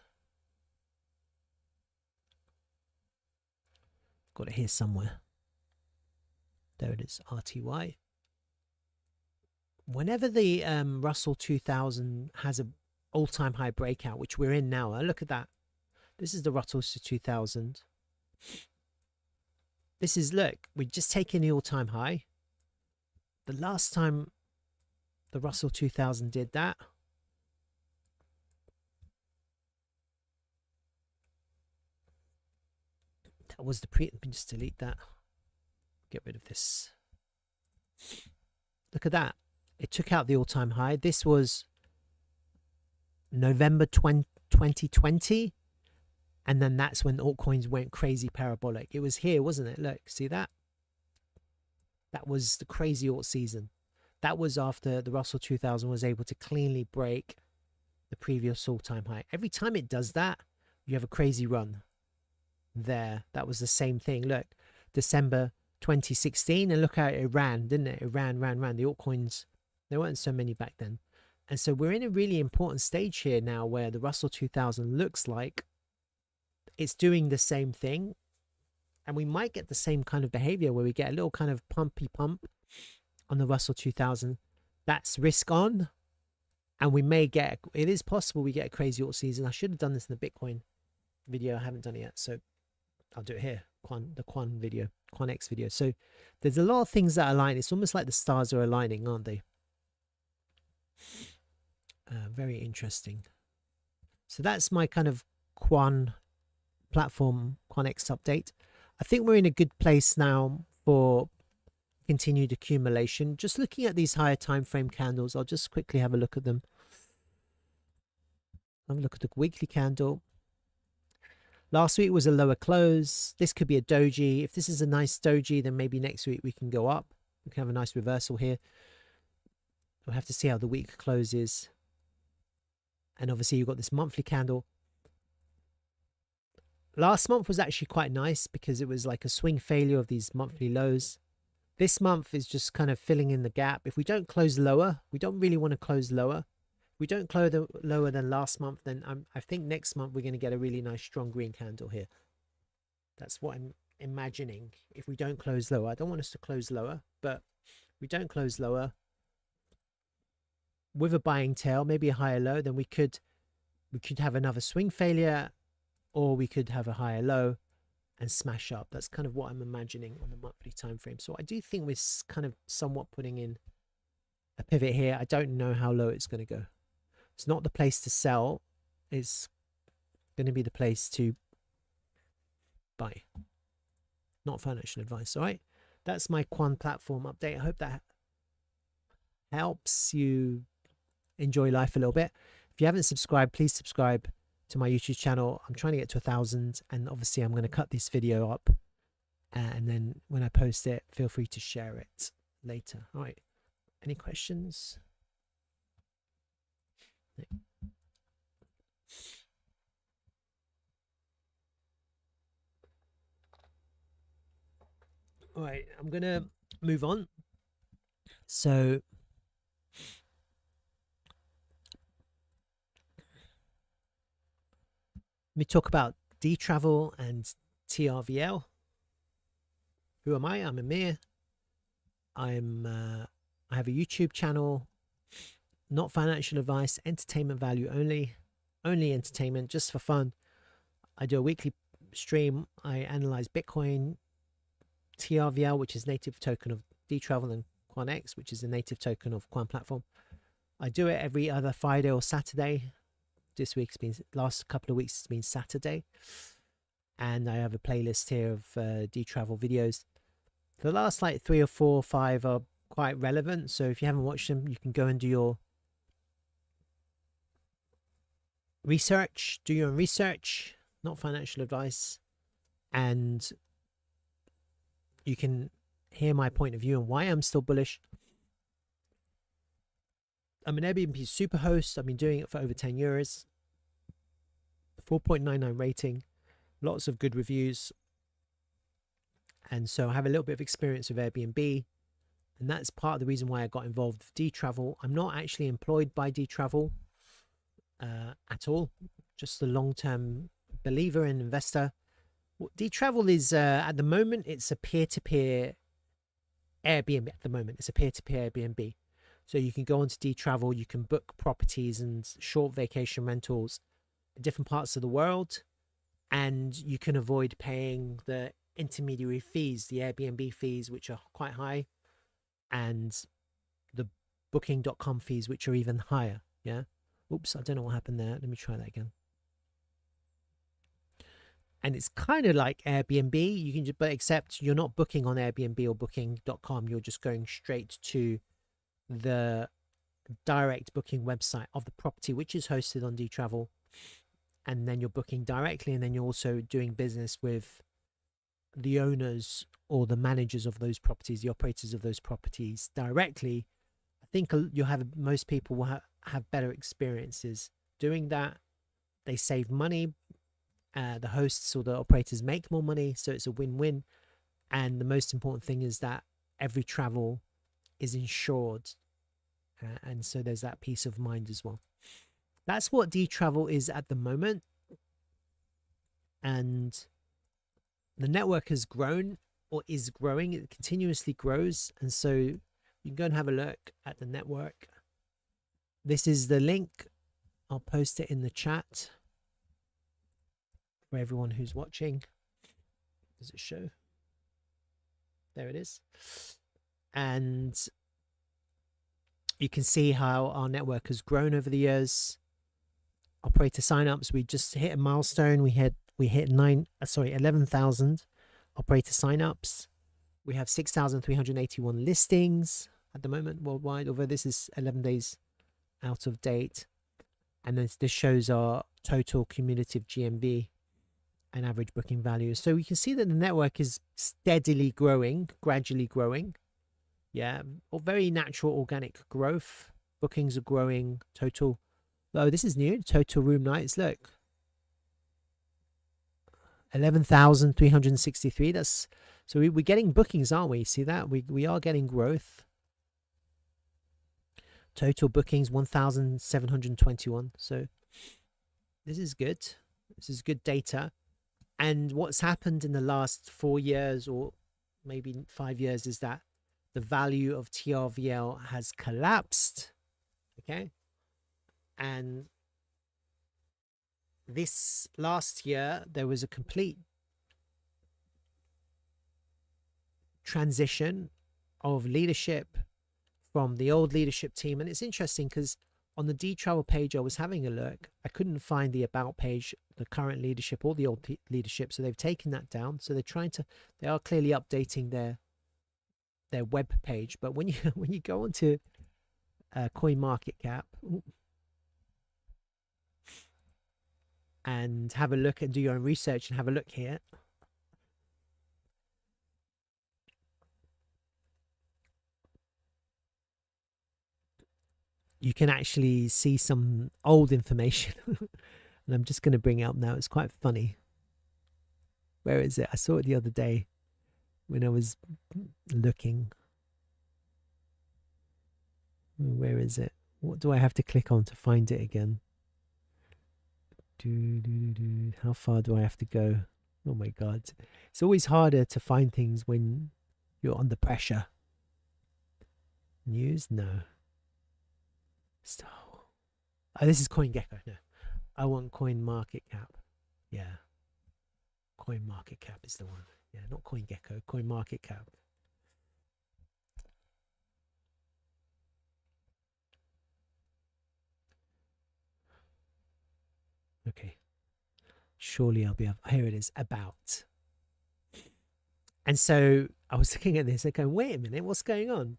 Got it here somewhere. There it is, RTY. Whenever the Russell 2000 has a all-time high breakout, which we're in now, look at that. This is the Russell 2000. This is, look, we're just taking the all-time high. The last time the Russell 2000 did that, that was the let me just delete that. Get rid of this. Look at that. It took out the all-time high. This was November 2020. And then that's when altcoins went crazy parabolic. It was here, wasn't it? Look, see that? That was the crazy alt season. That was after the Russell 2000 was able to cleanly break the previous all-time high. Every time it does that, you have a crazy run. There, that was the same thing. Look, December 2016, and look how it ran, didn't it? It ran. The altcoins, there weren't so many back then. And so we're in a really important stage here now where the Russell 2000 looks like it's doing the same thing. And we might get the same kind of behavior where we get a little kind of pumpy pump on the Russell 2000. That's risk on. And we may get, it is possible we get a crazy alt season. I should have done this in the Bitcoin video. I haven't done it yet. So I'll do it here. The QANX video. So there's a lot of things that align. It's almost like the stars are aligning, aren't they? Very interesting. So that's my kind of platform QANX update. I think we're in a good place now for continued accumulation. Just looking at these higher time frame candles, I'll just quickly have a look at them. Have a look at the weekly candle. Last week was a lower close. This could be a doji. If this is a nice doji, then maybe next week we can go up. We can have a nice reversal here. We'll have to see how the week closes. And obviously you've got this monthly candle. Last month was actually quite nice because it was like a swing failure of these monthly lows. This month is just kind of filling in the gap. If we don't close lower, we don't really want to close lower. If we don't close lower than last month, then I think next month we're going to get a really nice strong green candle here. That's what I'm imagining. If we don't close lower, I don't want us to close lower, but if we don't close lower with a buying tail, maybe a higher low, then we could have another swing failure, or we could have a higher low and smash up. That's kind of what I'm imagining on the monthly time frame. So I do think we're kind of somewhat putting in a pivot here. I don't know how low it's going to go. It's not the place to sell. It's going to be the place to buy. Not financial advice. All right. That's my Quan platform update. I hope that helps you enjoy life a little bit. If you haven't subscribed, please subscribe to my YouTube channel. I'm trying to get to 1,000, and obviously I'm going to cut this video up, and then when I post it, feel free to share it later. All right. Any questions? All right, I'm going to move on. So let me talk about D-Travel and TRVL. Who am I? I'm Amir. I have a YouTube channel, not financial advice, entertainment value only entertainment, just for fun. I do a weekly stream. I analyze Bitcoin, TRVL, which is native token of D-Travel, and QANX, which is a native token of Quan platform. I do it every other Friday or Saturday. This week's been, last couple of weeks it's been Saturday, and I have a playlist here of D-Travel videos. The last like 3 or 4 or 5 are quite relevant, so if you haven't watched them, you can go and do your research, do your own research, not financial advice, and you can hear my point of view and why I'm still bullish. I'm an Airbnb super host. I've been doing it for over 10 years. 4.99 rating, lots of good reviews. And so I have a little bit of experience with Airbnb, and that's part of the reason why I got involved with D-Travel. I'm not actually employed by D-Travel at all, just a long-term believer and investor. D-Travel is, at the moment, it's a peer-to-peer Airbnb at the moment. It's a peer-to-peer Airbnb. So you can go onto D-Travel, you can book properties and short vacation rentals in different parts of the world, and you can avoid paying the intermediary fees, the Airbnb fees, which are quite high, and the booking.com fees, which are even higher. Yeah. Oops, I don't know what happened there. Let me try that again. And it's kind of like Airbnb. You can just, but except you're not booking on Airbnb or booking.com. You're just going straight to the direct booking website of the property, which is hosted on D-Travel. And then you're booking directly. And then you're also doing business with the owners or the managers of those properties, the operators of those properties directly. I think you'll have, most people will have better experiences doing that. They save money. The hosts or the operators make more money, so it's a win-win. And the most important thing is that every travel is insured, and so there's that peace of mind as well. That's what D-Travel is at the moment, and the network has grown, or is growing. It continuously grows, and so you can go and have a look at the network. This is the link. I'll post it in the chat for everyone who's watching. Does it show? There it is. And you can see how our network has grown over the years. Operator signups, we just hit a milestone. We hit 11,000 operator signups. We have 6,381 listings at the moment worldwide, although this is 11 days out of date. And then this shows our total cumulative GMV and average booking value. So we can see that the network is steadily growing, gradually growing. Yeah, or very natural organic growth. Bookings are growing. Total, oh, this is new. Total room nights. Look, 11,363. That's, so we're getting bookings, aren't we? See that? We are getting growth. Total bookings 1,721. So this is good. This is good data. And what's happened in the last 4 years or maybe 5 years is that the value of TRVL has collapsed. Okay. And this last year, there was a complete transition of leadership from the old leadership team. And it's interesting because on the D-Travel page, I was having a look. I couldn't find the about page, the current leadership or the old leadership. So they've taken that down. So they are clearly updating their web page. But when you go onto CoinMarketCap and have a look and do your own research and have a look here, you can actually see some old information. And I'm just going to bring it up now. It's quite funny. Where is it? I saw it the other day when I was looking. Where is it? What do I have to click on to find it again? How far do I have to go? Oh my God. It's always harder to find things when you're under pressure. News? No. Oh, this is CoinGecko. No, I want CoinMarketCap. Yeah, CoinMarketCap is the one. Yeah, not CoinGecko. CoinMarketCap. Okay. Surely I'll be able. Here it is. About. And so I was looking at this and going, wait a minute, what's going on?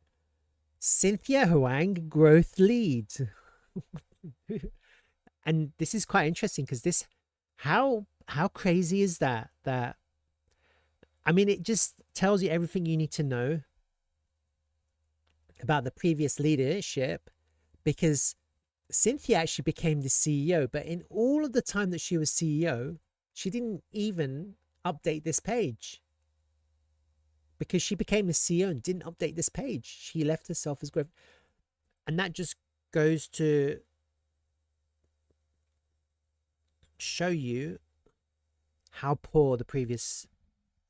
Cynthia Huang growth lead. And this is quite interesting because this, how crazy is that? I mean, it just tells you everything you need to know about the previous leadership, because Cynthia actually became the CEO, but in all of the time that she was CEO, she didn't even update this page. because she became the CEO and didn't update this page. She left herself as growth. And that just goes to show you how poor the previous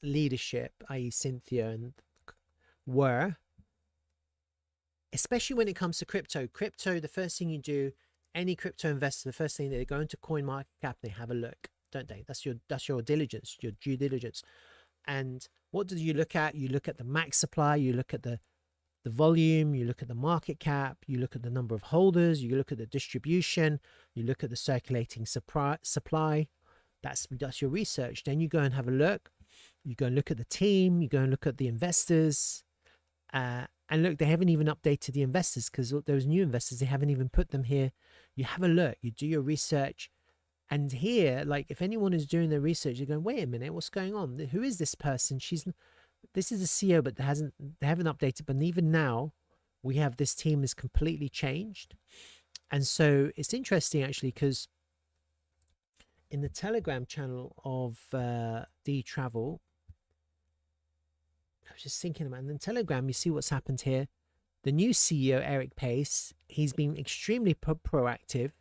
leadership, i.e. Cynthia, and were, especially when it comes to crypto. Crypto, the first thing you do, any crypto investor, the first thing they go into CoinMarketCap, they have a look, don't they? That's your diligence, your due diligence. And what do you look at? You look at the max supply, you look at the volume, you look at the market cap, you look at the number of holders, you look at the distribution, you look at the circulating supply. That's your research. Then you go and have a look. You go and look at the team, you go and look at the investors. And look, they haven't even updated the investors because those new investors, they haven't even put them here. You have a look, you do your research. And here, like, if anyone is doing their research, you're going, wait a minute, what's going on? Who is this person? This is the CEO, but they haven't updated. But even now, we have this team is completely changed. And so it's interesting, actually, because in the Telegram channel of D-Travel, I was just thinking about it. And in Telegram, you see what's happened here. The new CEO, Eric Pace, he's been extremely proactive.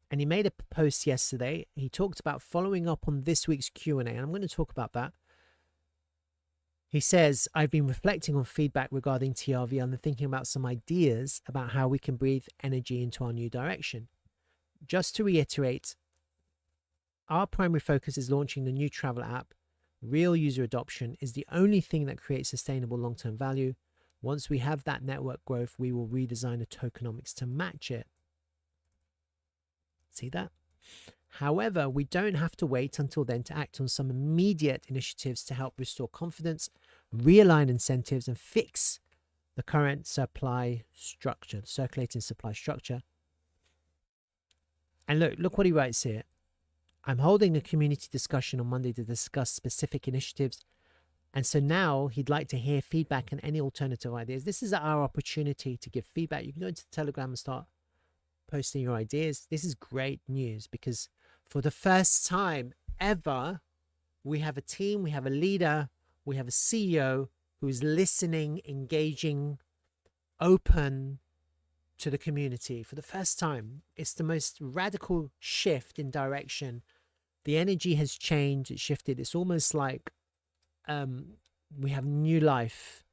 And he made a post yesterday. He talked about following up on this week's Q&A. And I'm going to talk about that. He says, I've been reflecting on feedback regarding TRVL and thinking about some ideas about how we can breathe energy into our new direction. Just to reiterate, our primary focus is launching the new travel app. Real user adoption is the only thing that creates sustainable long-term value. Once we have that network growth, we will redesign the tokenomics to match it. See that? However, we don't have to wait until then to act on some immediate initiatives to help restore confidence, realign incentives, and fix the current supply structure, the circulating supply structure. And look what he writes here. I'm holding a community discussion on Monday to discuss specific initiatives. And so now he'd like to hear feedback and any alternative ideas. This is our opportunity to give feedback. You can go into Telegram and start posting your ideas. This is great news because for the first time ever, we have a team, we have a leader, we have a CEO who is listening, engaging, open to the community for the first time. It's the most radical shift in direction. The energy has changed, it's shifted. It's almost like we have new life.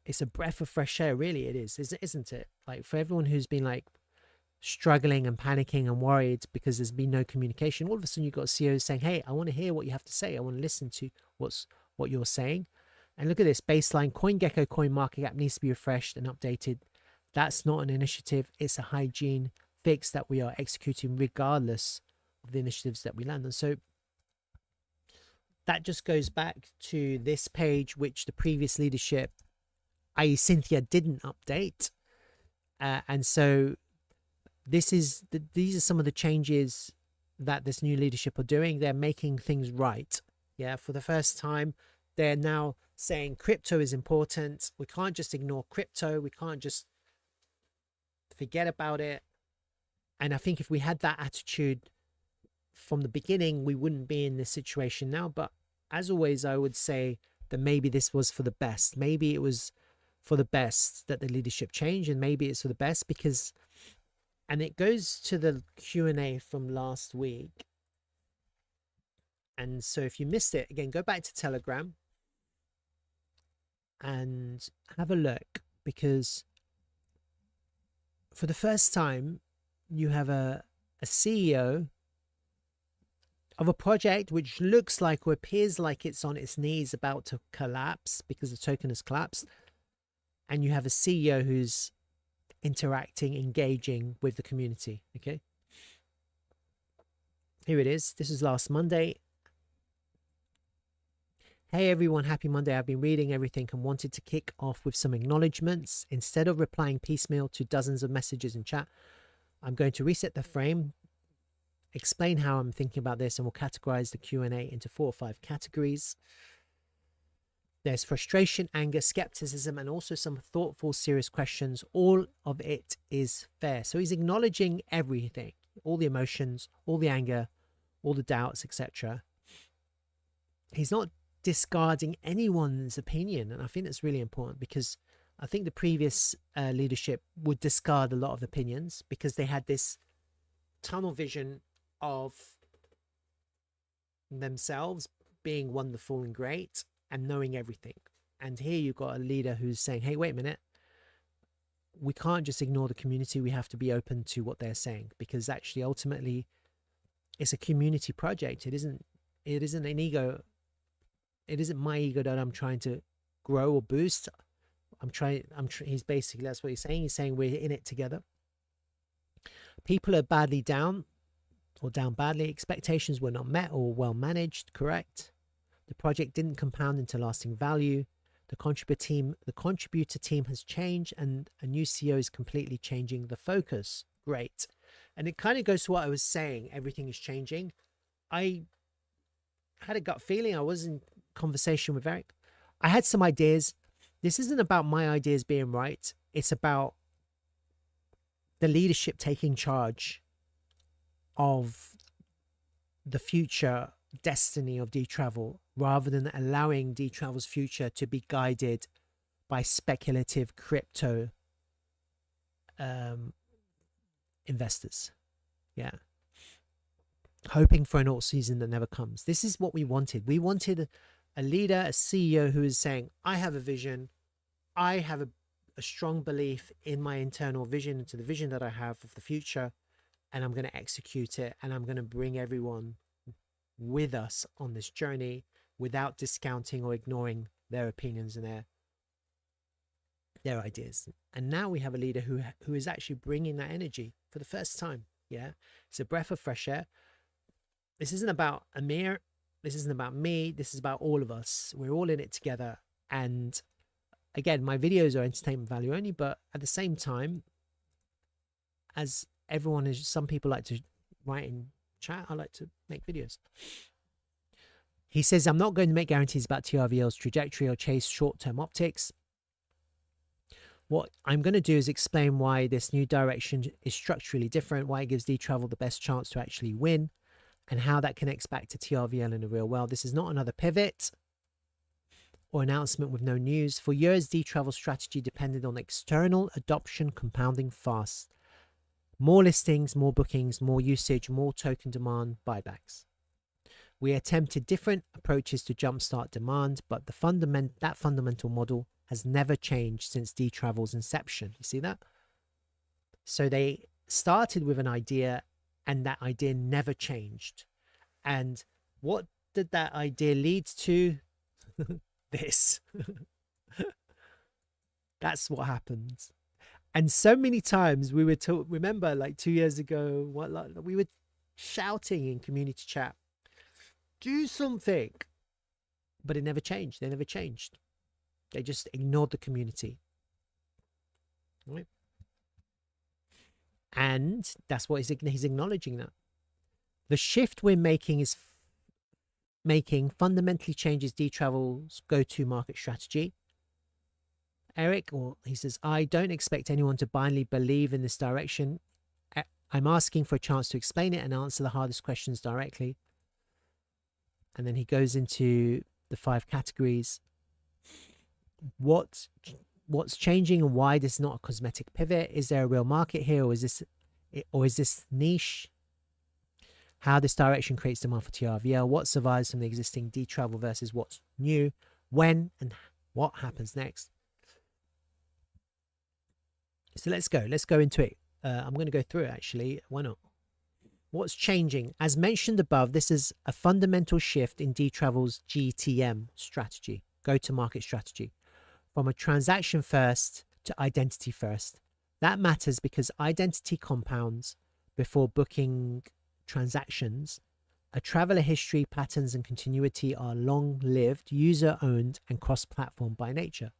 It's a breath of fresh air, really. It is, isn't it? Like, for everyone who's been like struggling and panicking and worried because there's been no communication, all of a sudden you've got CEOs saying, hey, I want to hear what you have to say. I want to listen to what you're saying. And look at this baseline. CoinGecko CoinMarketCap needs to be refreshed and updated. That's not an initiative. It's a hygiene fix that we are executing regardless of the initiatives that we land on. So that just goes back to this page, which the previous leadership, i.e. Cynthia, didn't update. And so these are some of the changes that this new leadership are doing. They're making things right. Yeah, for the first time, they're now saying crypto is important. We can't just ignore crypto. We can't just forget about it. And I think if we had that attitude from the beginning, we wouldn't be in this situation now. But as always, I would say that maybe this was for the best. Maybe it was for the best that the leadership changed, and maybe it's for the best because, and it goes to the Q&A from last week. And so if you missed it, again, go back to Telegram and have a look, because for the first time, you have a CEO of a project which looks like or appears like it's on its knees about to collapse because the token has collapsed. And you have a CEO who's interacting, engaging with the community. Okay. Here it is. This is last Monday. Hey everyone, happy Monday. I've been reading everything and wanted to kick off with some acknowledgements. Instead of replying piecemeal to dozens of messages in chat, I'm going to reset the frame, explain how I'm thinking about this, and we'll categorize the Q&A into 4 or 5 categories. There's frustration, anger, skepticism, and also some thoughtful, serious questions. All of it is fair. So he's acknowledging everything, all the emotions, all the anger, all the doubts, etc. He's not discarding anyone's opinion. And I think that's really important, because I think the previous leadership would discard a lot of opinions because they had this tunnel vision of themselves being wonderful and great and knowing everything. And here you've got a leader who's saying, hey, wait a minute, we can't just ignore the community. We have to be open to what they're saying, because actually ultimately it's a community project. It isn't an ego. It isn't my ego that I'm trying to grow or boost. He's basically, that's what he's saying. He's saying we're in it together. People are badly down, or down badly. Expectations were not met or well managed. Correct. The project didn't compound into lasting value. The contributor team has changed, and a new CEO is completely changing the focus. Great. And it kind of goes to what I was saying. Everything is changing. I had a gut feeling. I was in conversation with Eric. I had some ideas. This isn't about my ideas being right. It's about the leadership taking charge of the future destiny of D-Travel, rather than allowing D-Travel's future to be guided by speculative crypto investors. Yeah. Hoping for an alt season that never comes. This is what we wanted. We wanted a leader, a CEO who is saying, I have a vision. I have a strong belief in my internal vision, into the vision that I have of the future, and I'm going to execute it, and I'm going to bring everyone with us on this journey without discounting or ignoring their opinions and their ideas. And now we have a leader who is actually bringing that energy for the first time. Yeah, it's a breath of fresh air. This isn't about Amir. This isn't about me. This is about all of us. We're all in it together. And again, my videos are entertainment value only, but at the same time, as everyone is, some people like to write in chat, I like to make videos. He says, I'm not going to make guarantees about TRVL's trajectory or chase short-term optics. What I'm going to do is explain why this new direction is structurally different, why it gives D-Travel the best chance to actually win, and how that connects back to TRVL in the real world. This is not another pivot or announcement with no news. For years, D-Travel's strategy depended on external adoption compounding fast. More listings, more bookings, more usage, more token demand, buybacks. We attempted different approaches to jumpstart demand, but that fundamental model has never changed since D-Travel's inception. You see that? So they started with an idea, and that idea never changed. And what did that idea lead to? This. That's what happens. And so many times we were remember, like 2 years ago, we were shouting in community chat, do something. But it never changed. They never changed. They just ignored the community. Right? And that's what he's acknowledging, that the shift we're making is fundamentally changes D-Travel's go-to market strategy. Eric, or he says, I don't expect anyone to blindly believe in this direction. I'm asking for a chance to explain it and answer the hardest questions directly. And then he goes into the 5 categories. What's changing and why this is not a cosmetic pivot? Is there a real market here, or is this niche? How this direction creates demand for TRVL? What survives from the existing D-Travel versus what's new? When and what happens next? So let's go into it. I'm going to go through it, actually. Why not? What's changing? As mentioned above, this is a fundamental shift in D-Travel's GTM strategy, go-to-market strategy, from a transaction first to identity first. That matters because identity compounds before booking transactions. A traveler history, patterns, and continuity are long-lived, user-owned, and cross-platform by nature.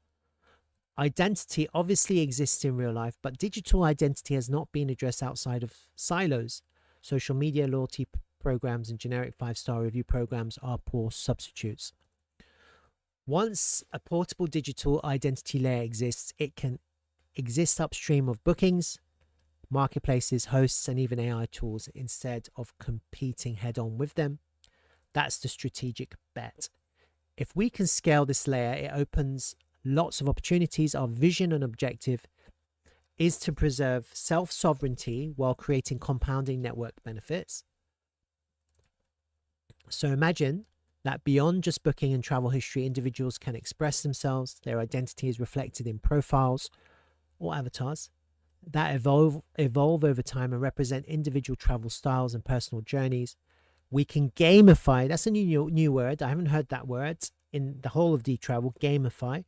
Identity obviously exists in real life, but digital identity has not been addressed outside of silos. Social media loyalty programs and generic 5-star review programs are poor substitutes. Once a portable digital identity layer exists, it can exist upstream of bookings, marketplaces, hosts, and even AI tools instead of competing head-on with them. That's the strategic bet. If we can scale this layer, it opens lots of opportunities. Our vision and objective is to preserve self-sovereignty while creating compounding network benefits. So imagine that beyond just booking and travel history, individuals can express themselves. Their identity is reflected in profiles or avatars that evolve over time and represent individual travel styles and personal journeys. We can gamify. That's a new word. I haven't heard that word in the whole of D-Travel. Gamify.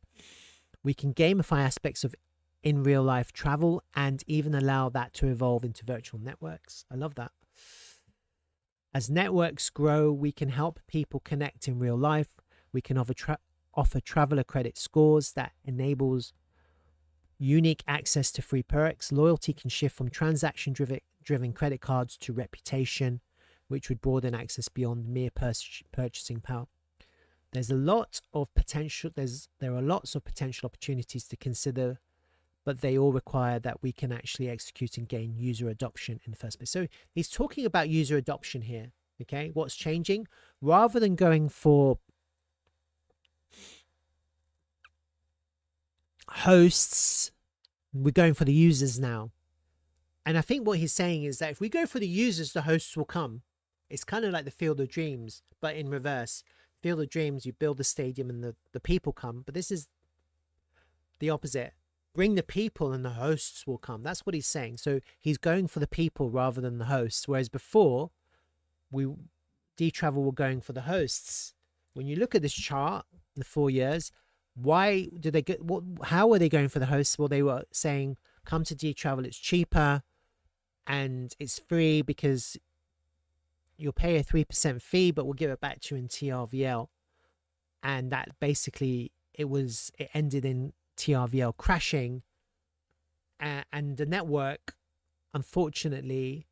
We can gamify aspects of in real life travel and even allow that to evolve into virtual networks. I love that. As networks grow, we can help people connect in real life. We can offer traveler credit scores that enables unique access to free perks. Loyalty can shift from transaction-driven credit cards to reputation, which would broaden access beyond mere purchasing power. There's a lot of potential. There are lots of potential opportunities to consider, but they all require that we can actually execute and gain user adoption in the first place. So he's talking about user adoption here. Okay, what's changing? Rather than going for hosts, we're going for the users now. And I think what he's saying is that if we go for the users, the hosts will come. It's kind of like the Field of Dreams, but in reverse. Field of Dreams, you build the stadium and the people come, but this is the opposite. Bring the people and the hosts will come. That's what he's saying. So he's going for the people rather than the hosts. Whereas before, D-Travel were going for the hosts. When you look at this chart, the 4 years, why did they get how were they going for the hosts? Well, they were saying, come to D-Travel, it's cheaper and it's free because you'll pay a 3% fee, but we'll give it back to you in TRVL. And that basically it ended in TRVL crashing, and the network unfortunately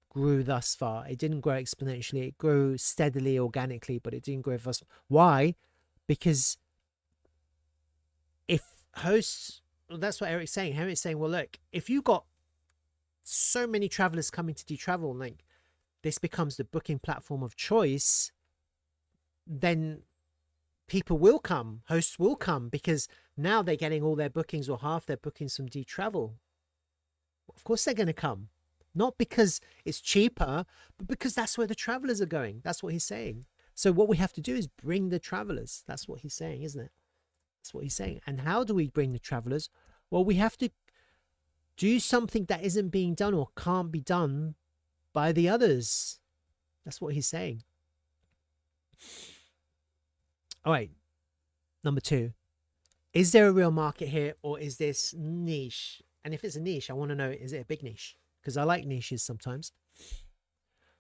grew thus far. It didn't grow exponentially. It grew steadily, organically, but it didn't grow fast. Why? Because if hosts, well, that's what Eric's saying. Eric's saying, well, look, if you got so many travelers coming to D-Travel, like this becomes the booking platform of choice, then people will come, hosts will come, because now they're getting all their bookings or half their bookings from D-Travel. Of course they're going to come. Not because it's cheaper, but because that's where the travelers are going. That's what he's saying. So what we have to do is bring the travelers. That's what he's saying, isn't it? That's what he's saying. And how do we bring the travelers? Well, we have to do something that isn't being done or can't be done by the others. That's what he's saying. All right. Number 2. Is there a real market here, or is this niche? And if it's a niche, I want to know, is it a big niche? Because I like niches sometimes.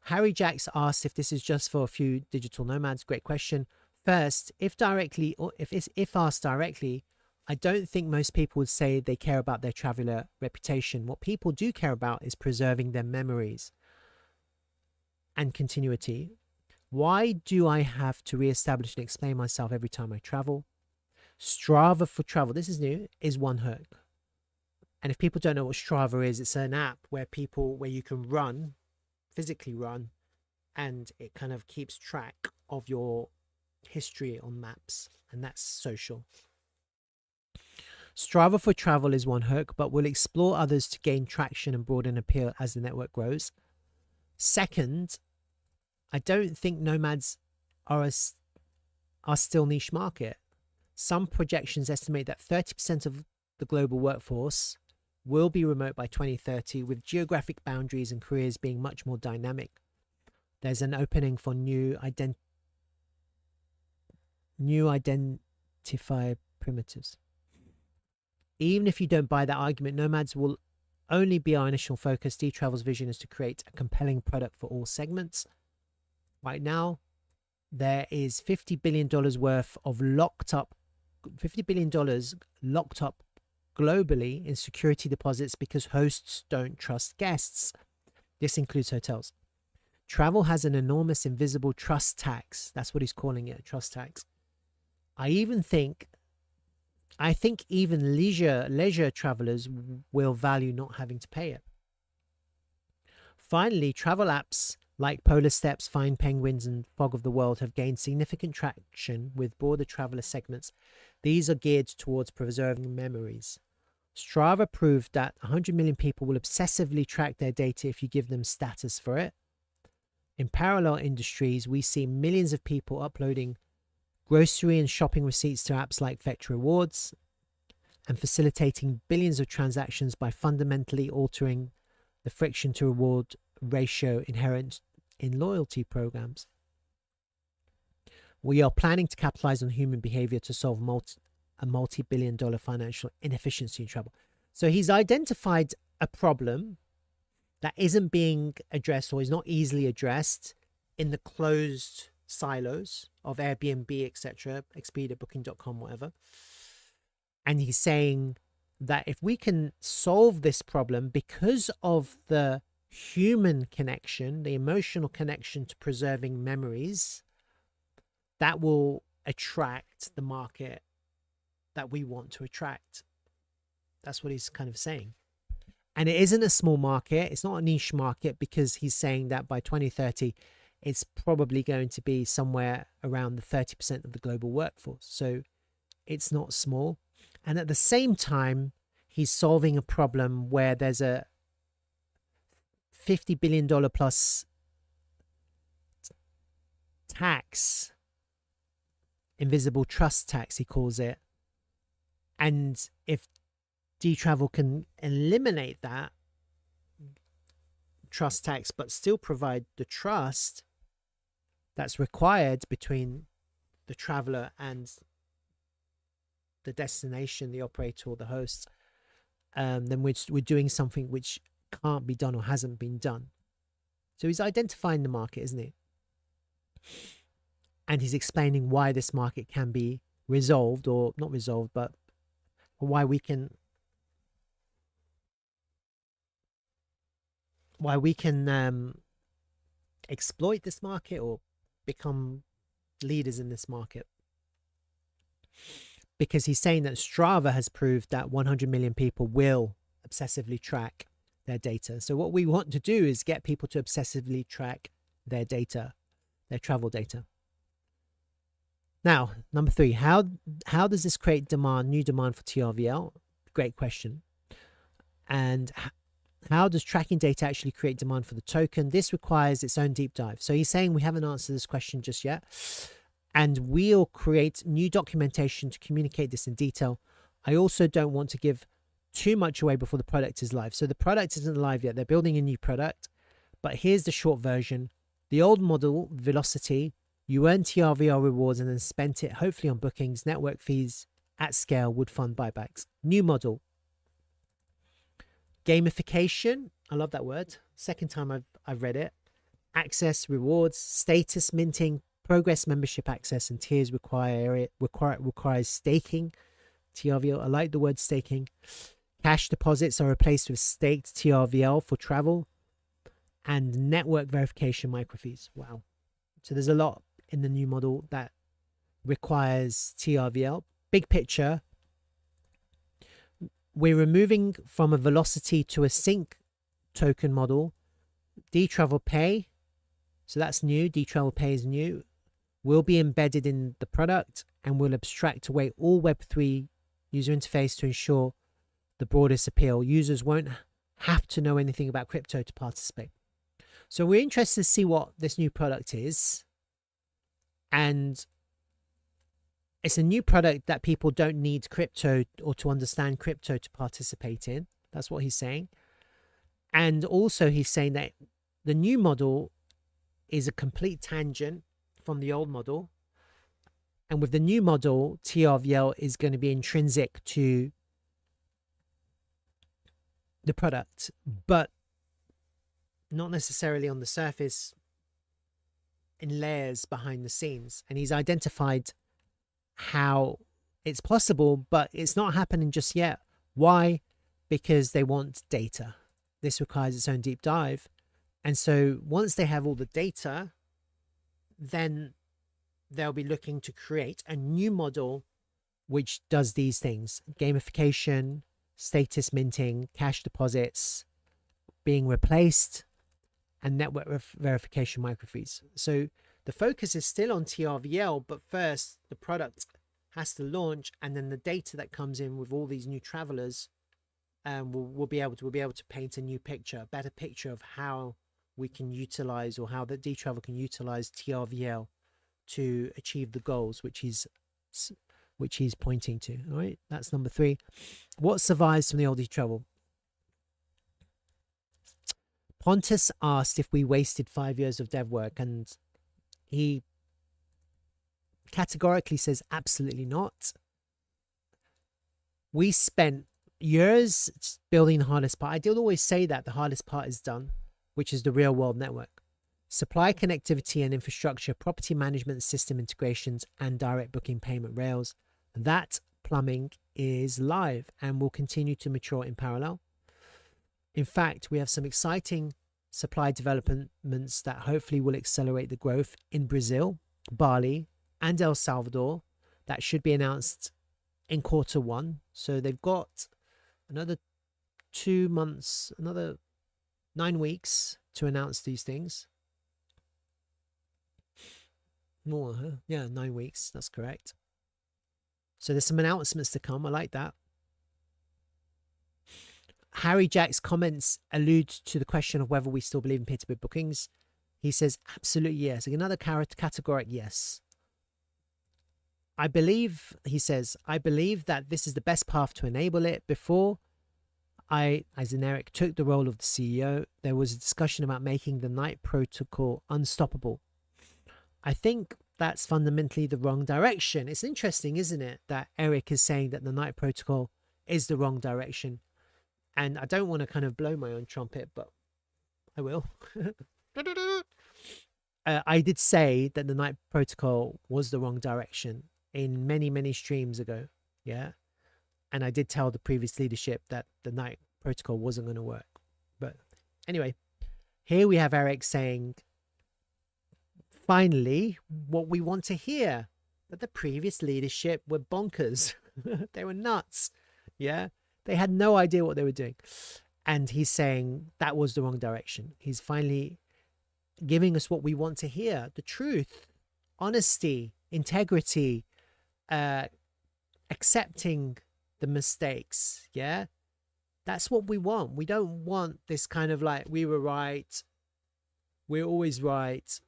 Harry Jacks asked if this is just for a few digital nomads. Great question. First, if asked directly, I don't think most people would say they care about their traveler reputation. What people do care about is preserving their memories and continuity. Why do I have to reestablish and explain myself every time I travel? Strava for travel, this is new, is one hook. And if people don't know what Strava is, it's an app where you can run, physically run, and it kind of keeps track of your history on maps, and that's social. Strava for travel is one hook, but we'll explore others to gain traction and broaden appeal as the network grows. Second, I don't think nomads are still niche market. Some projections estimate that 30% of the global workforce will be remote by 2030, with geographic boundaries and careers being much more dynamic. There's an opening for new identifier primitives. Even if you don't buy that argument, nomads will only be our initial focus. D-Travel's vision is to create a compelling product for all segments. Right now, there is $50 billion worth of $50 billion locked up globally in security deposits because hosts don't trust guests. This includes hotels. Travel has an enormous invisible trust tax. That's what he's calling it, a trust tax. I think even leisure travelers will value not having to pay it. Finally, travel apps like polar steps, fine penguins, and fog of the world, have gained significant traction with broader traveler segments. These are geared towards preserving memories. Strava proved that 100 million people will obsessively track their data if you give them status for it. In parallel industries, we see millions of people uploading grocery and shopping receipts to apps like Vector Rewards and facilitating billions of transactions by fundamentally altering the friction to reward ratio inherent in loyalty programs. We are planning to capitalize on human behavior to solve a multi-billion-dollar financial inefficiency in travel. So he's identified a problem that isn't being addressed or is not easily addressed in the closed silos of Airbnb, etc., Expedia, Booking.com, whatever. And he's saying that if we can solve this problem because of the human connection, the emotional connection to preserving memories, that will attract the market that we want to attract. That's what he's kind of saying. And it isn't a small market. It's not a niche market, because he's saying that by 2030, it's probably going to be somewhere around the 30% of the global workforce. So it's not small. And at the same time, he's solving a problem where there's a $50 billion plus tax, invisible trust tax, he calls it. And if D-Travel can eliminate that trust tax, but still provide the trust that's required between the traveler and the destination, the operator or the host, then we're doing something which can't be done or hasn't been done. So he's identifying the market, isn't he? And he's explaining why this market can be resolved, or not resolved, but why we can exploit this market or become leaders in this market. Because he's saying that Strava has proved that 100 million people will obsessively track their data. So what we want to do is get people to obsessively track their data, their travel data. Now, number 3, how does this create demand, new demand for TRVL? Great question. And how does tracking data actually create demand for the token? This requires its own deep dive. So he's saying we haven't answered this question just yet. And we'll create new documentation to communicate this in detail. I also don't want to give too much away before the product is live. So the product isn't live yet. They're building a new product. But here's the short version. The old model, Velocity, you earn TRVL rewards and then spent it hopefully on bookings, network fees at scale would fund buybacks. New model. Gamification. I love that word. Second time I've read it. Access, rewards, status minting, progress membership access, and tiers requires staking. TRVL. I like the word staking. Cash deposits are replaced with staked TRVL for travel, and network verification microfees. Wow. So there's a lot in the new model that requires TRVL. Big picture, we're removing from a Velocity to a sync token model. D-Travel Pay, so that's new. D-Travel Pay is new. Will be embedded in the product and will abstract away all Web3 user interface to ensure the broadest appeal. Users won't have to know anything about crypto to participate. So we're interested to see what this new product is. And it's a new product that people don't need crypto or to understand crypto to participate in. That's what he's saying. And also he's saying that the new model is a complete tangent from the old model. And with the new model, TRVL is going to be intrinsic to the product, but not necessarily on the surface, in layers behind the scenes. And he's identified how it's possible, but it's not happening just yet. Why? Because they want data. This requires its own deep dive. And so once they have all the data, then they'll be looking to create a new model which does these things: gamification, status minting, cash deposits being replaced, and network verification microfeeds. So the focus is still on TRVL, but first the product has to launch, and then the data that comes in with all these new travelers, we'll be able to paint a new picture, a better picture of how we can utilize, or how the D-Travel can utilize TRVL to achieve the goals which he's pointing to. All right, that's number 3. What survives from the old D-Travel? Pontus asked if we wasted 5 years of dev work, and he categorically says absolutely not. We spent years building the hardest part. I did always say that the hardest part is done, which is the real world network. Supply connectivity and infrastructure, property management system integrations, and direct booking payment rails. That plumbing is live and will continue to mature in parallel. In fact, we have some exciting supply developments that hopefully will accelerate the growth in Brazil, Bali, and El Salvador. That should be announced in Q1. So they've got another 2 months, another 9 weeks to announce these things. More, huh? Yeah, 9 weeks. That's correct. So there's some announcements to come. I like that. Harry Jack's comments allude to the question of whether we still believe in peer-to-peer bookings. He says, absolutely yes. Another categoric yes. I believe, he says, I believe that this is the best path to enable it. Before I, as in Eric, took the role of the CEO, there was a discussion about making the Night Protocol unstoppable. I think that's fundamentally the wrong direction. It's interesting, isn't it, that Eric is saying that the Night Protocol is the wrong direction. And I don't want to kind of blow my own trumpet, but I will. I did say that the Night Protocol was the wrong direction in many, many streams ago. Yeah. And I did tell the previous leadership that the Night Protocol wasn't going to work. But anyway, here we have Eric saying, finally, what we want to hear, that the previous leadership were bonkers. They were nuts. Yeah. They had no idea what they were doing. And he's saying that was the wrong direction. He's finally giving us what we want to hear. The truth, honesty, integrity, accepting the mistakes. Yeah. That's what we want. We don't want this kind of like, we were right. We're always right.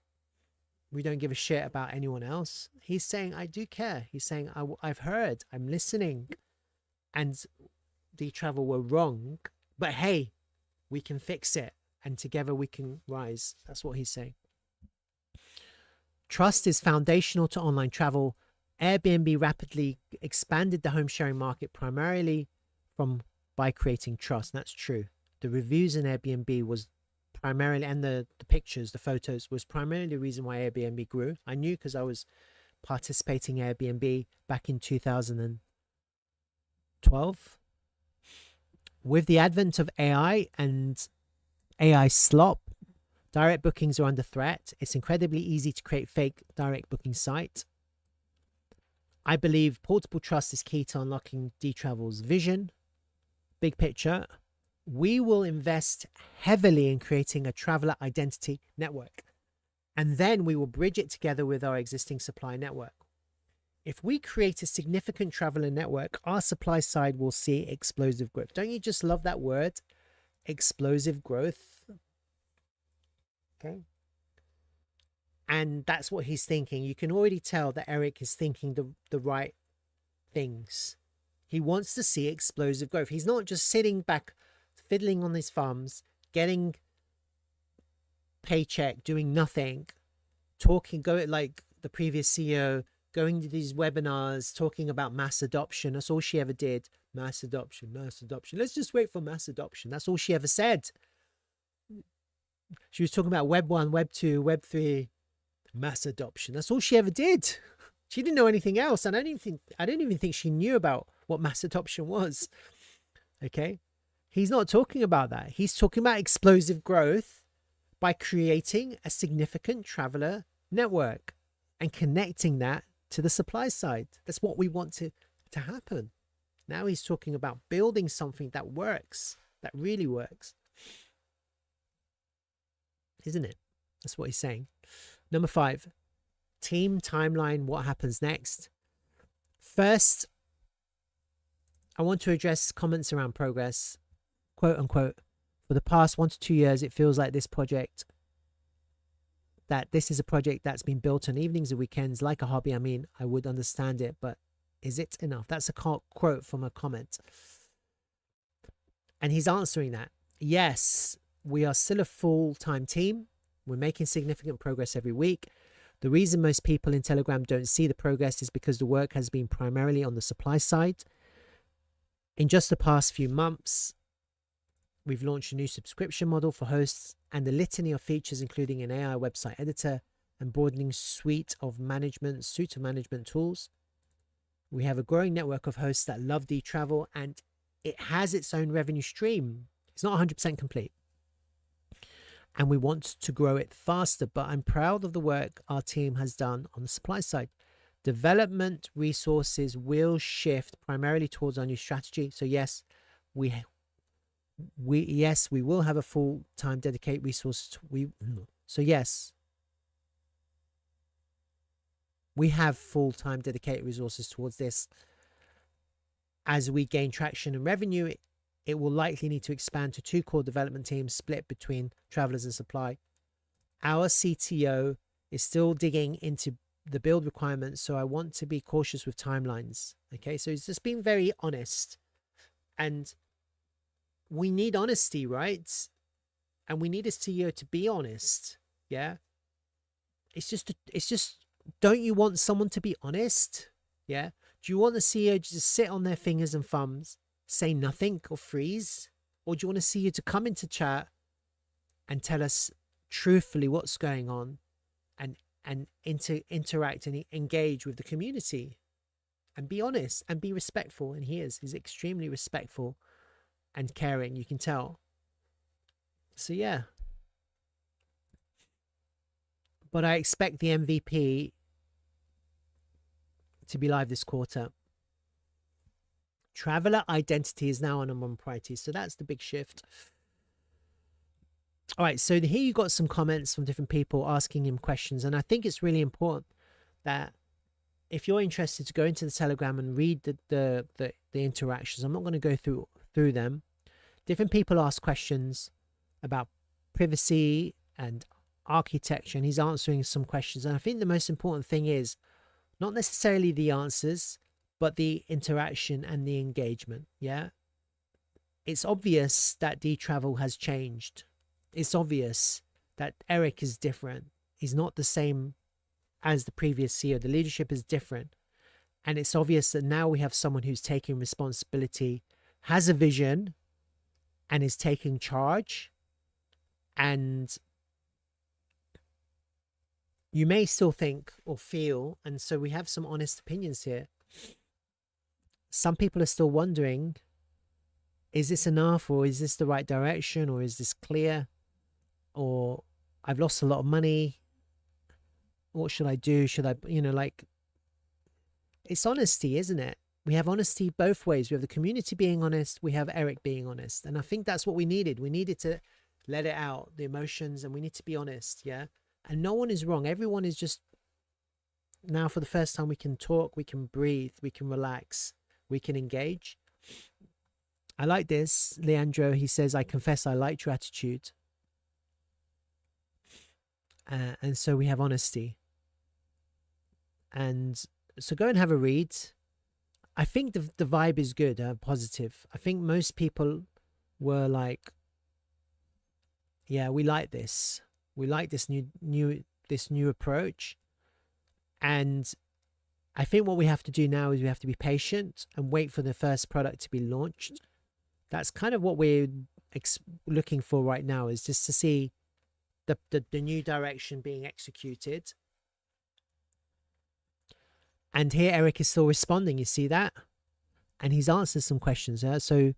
We don't give a shit about anyone else. He's saying, I do care. He's saying, I've heard, I'm listening. And D-Travel were wrong, but hey, we can fix it, and together we can rise. That's what he's saying. Trust is foundational to online travel. Airbnb rapidly expanded the home sharing market primarily by creating trust. That's true. The reviews in Airbnb was primarily, and the pictures, the photos, was primarily the reason why Airbnb grew. I knew because I was participating in Airbnb back in 2012. With the advent of AI and AI slop, direct bookings are under threat. It's incredibly easy to create fake direct booking site. I believe portable trust is key to unlocking D-Travel's vision. Big picture, we will invest heavily in creating a traveler identity network, and then we will bridge it together with our existing supply network. If we create a significant traveler network, our supply side will see explosive growth. Don't you just love that word? Explosive growth. Okay. And that's what he's thinking. You can already tell that Eric is thinking the right things. He wants to see explosive growth. He's not just sitting back, fiddling on his thumbs, getting paycheck, doing nothing, going like the previous CEO, going to these webinars, talking about mass adoption. That's all she ever did. Mass adoption, mass adoption. Let's just wait for mass adoption. That's all she ever said. She was talking about Web 1, Web 2, Web 3, mass adoption. That's all she ever did. She didn't know anything else. And I don't even think she knew about what mass adoption was. Okay. He's not talking about that. He's talking about explosive growth by creating a significant traveler network and connecting that to the supply side. That's what we want to happen. Now he's talking about building something that works, that really works. isn't it? That's what he's saying. Number 5, team timeline. What happens next? First, I want to address comments around progress. Quote unquote, for the past 1 to 2 years, it feels like this is a project that's been built on evenings and weekends like a hobby. I mean, I would understand it, but is it enough? That's a quote from a comment. And he's answering that. Yes, we are still a full-time team. We're making significant progress every week. The reason most people in Telegram don't see the progress is because the work has been primarily on the supply side. In just the past few months, we've launched a new subscription model for hosts and a litany of features, including an AI website editor and broadening suite of management tools. We have a growing network of hosts that love D-Travel, and it has its own revenue stream. It's not 100% complete. And we want to grow it faster, but I'm proud of the work our team has done on the supply side. Development resources will shift primarily towards our new strategy. So yes, we will have a full-time dedicated resource. Yes, we have full-time dedicated resources towards this. As we gain traction and revenue, it will likely need to expand to 2 core development teams split between travelers and supply. Our CTO is still digging into the build requirements, so I want to be cautious with timelines. Okay, so he's just being very honest, and we need honesty, right? And we need a CEO to be honest. Yeah, it's just don't you want someone to be honest? Yeah, do you want the CEO to just sit on their fingers and thumbs, say nothing or freeze? Or do you want a CEO to come into chat and tell us truthfully what's going on and interact and engage with the community and be honest and be respectful? And he's extremely respectful and caring, you can tell. So yeah, but I expect the MVP to be live this quarter. Traveler identity is now our number 1 priority, so that's the big shift. All right, so here you got some comments from different people asking him questions, and I think it's really important that if you're interested to go into the Telegram and read the interactions. I'm not going to go through them. Different people ask questions about privacy and architecture, and he's answering some questions. And I think the most important thing is not necessarily the answers, but the interaction and the engagement. Yeah, it's obvious that D-Travel has changed. It's obvious that Eric is different. He's not the same as the previous CEO. The leadership is different. And it's obvious that now we have someone who's taking responsibility, has a vision, and is taking charge. And you may still think or feel, and so we have some honest opinions here. Some people are still wondering, is this enough, or is this the right direction, or is this clear, or I've lost a lot of money. What should I do? Should I, like, it's honesty, isn't it? We have honesty both ways. We have the community being honest. We have Eric being honest. And I think that's what we needed. We needed to let it out, the emotions, and we need to be honest. Yeah. And no one is wrong. Everyone is just, now for the first time, we can talk, we can breathe, we can relax, we can engage. I like this. Leandro, he says, I confess I liked your attitude. And so we have honesty. And so go and have a read. I think the vibe is good, positive. I think most people were like, yeah, we like this. We like this new approach. And I think what we have to do now is we have to be patient and wait for the first product to be launched. That's kind of what we're looking for right now, is just to see the new direction being executed. And here Eric is still responding, you see that? And he's answered some questions. So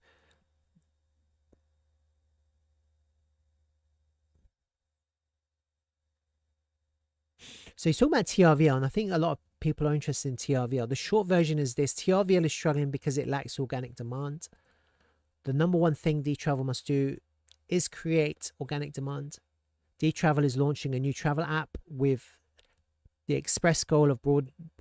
he's talking about TRVL, and I think a lot of people are interested in TRVL. The short version is this: TRVL is struggling because it lacks organic demand. The number one thing D-Travel must do is create organic demand. DTRVL is launching a new travel app with the express goal of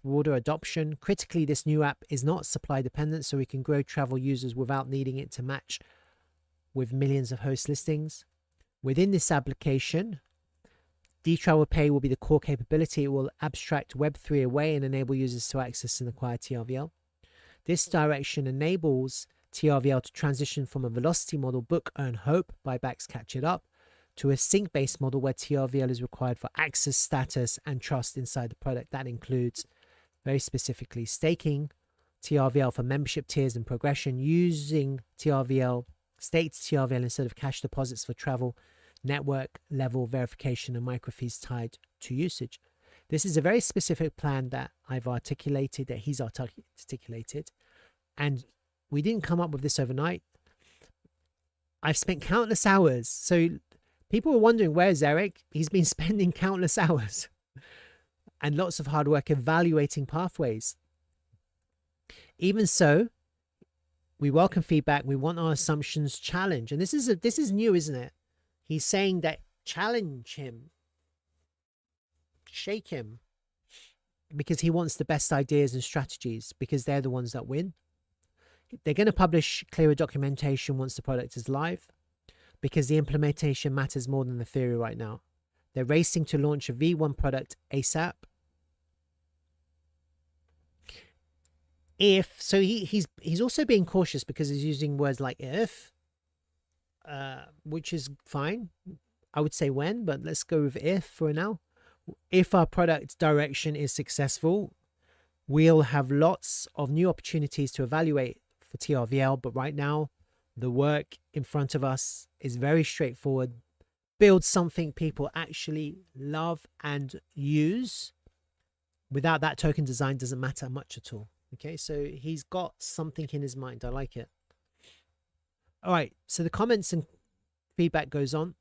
broader adoption. Critically, this new app is not supply dependent, so we can grow travel users without needing it to match with millions of host listings. Within this application, DTRVL Pay will be the core capability. It will abstract Web3 away and enable users to access and acquire TRVL. This direction enables TRVL to transition from a velocity model, book, earn, hope, buybacks, catch it up, to a sync-based model where TRVL is required for access, status, and trust inside the product. That includes, very specifically, staking TRVL for membership tiers and progression, using TRVL, staked TRVL instead of cash deposits for travel, network level verification, and microfees tied to usage. This is a very specific plan that I've articulated, that he's articulated, and we didn't come up with this overnight. I've spent countless hours. So people were wondering, where's Eric? He's been spending countless hours and lots of hard work evaluating pathways. Even so, we welcome feedback. We want our assumptions challenged. And this is new, isn't it? He's saying that challenge him, shake him, because he wants the best ideas and strategies, because they're the ones that win. They're going to publish clearer documentation once the product is live, because the implementation matters more than the theory right now. They're racing to launch a V1 product ASAP. He's also being cautious because he's using words like if, which is fine. I would say when, but let's go with if for now. If our product direction is successful, we'll have lots of new opportunities to evaluate for TRVL, but right now the work in front of us is very straightforward. Build something people actually love and use. Without that, token design doesn't matter much at all. Okay, so he's got something in his mind. I like it. All right, so the comments and feedback goes on.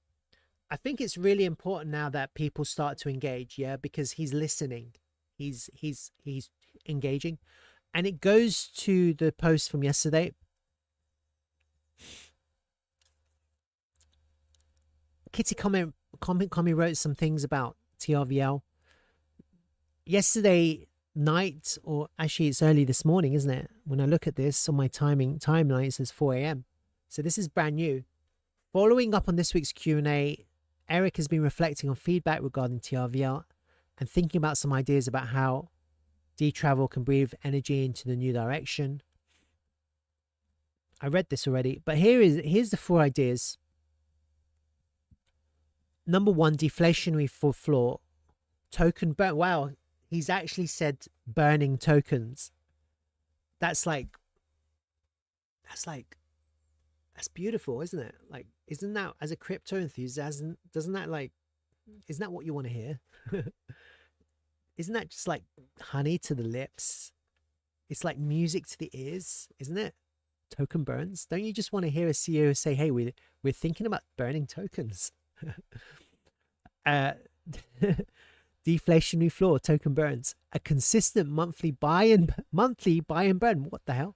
I think it's really important now that people start to engage, yeah, because he's listening. He's engaging. And it goes to the post from yesterday. Kitty Commie wrote some things about TRVL. Yesterday night, or actually it's early this morning, isn't it? When I look at this on my timeline, it says 4 a.m. So this is brand new. Following up on this week's Q&A, Eric has been reflecting on feedback regarding TRVL and thinking about some ideas about how DTRVL can breathe energy into the new direction. I read this already, but here's the 4 ideas. Number 1, deflationary for floor. Token burn. Wow, he's actually said burning tokens. That's beautiful, isn't it? Like, isn't that, as a crypto enthusiast, isn't that what you want to hear? Isn't that just like honey to the lips? It's like music to the ears, isn't it? Token burns. Don't you just want to hear a CEO say, hey, we're thinking about burning tokens? Deflationary floor, token burns. A consistent monthly buy and burn. What the hell?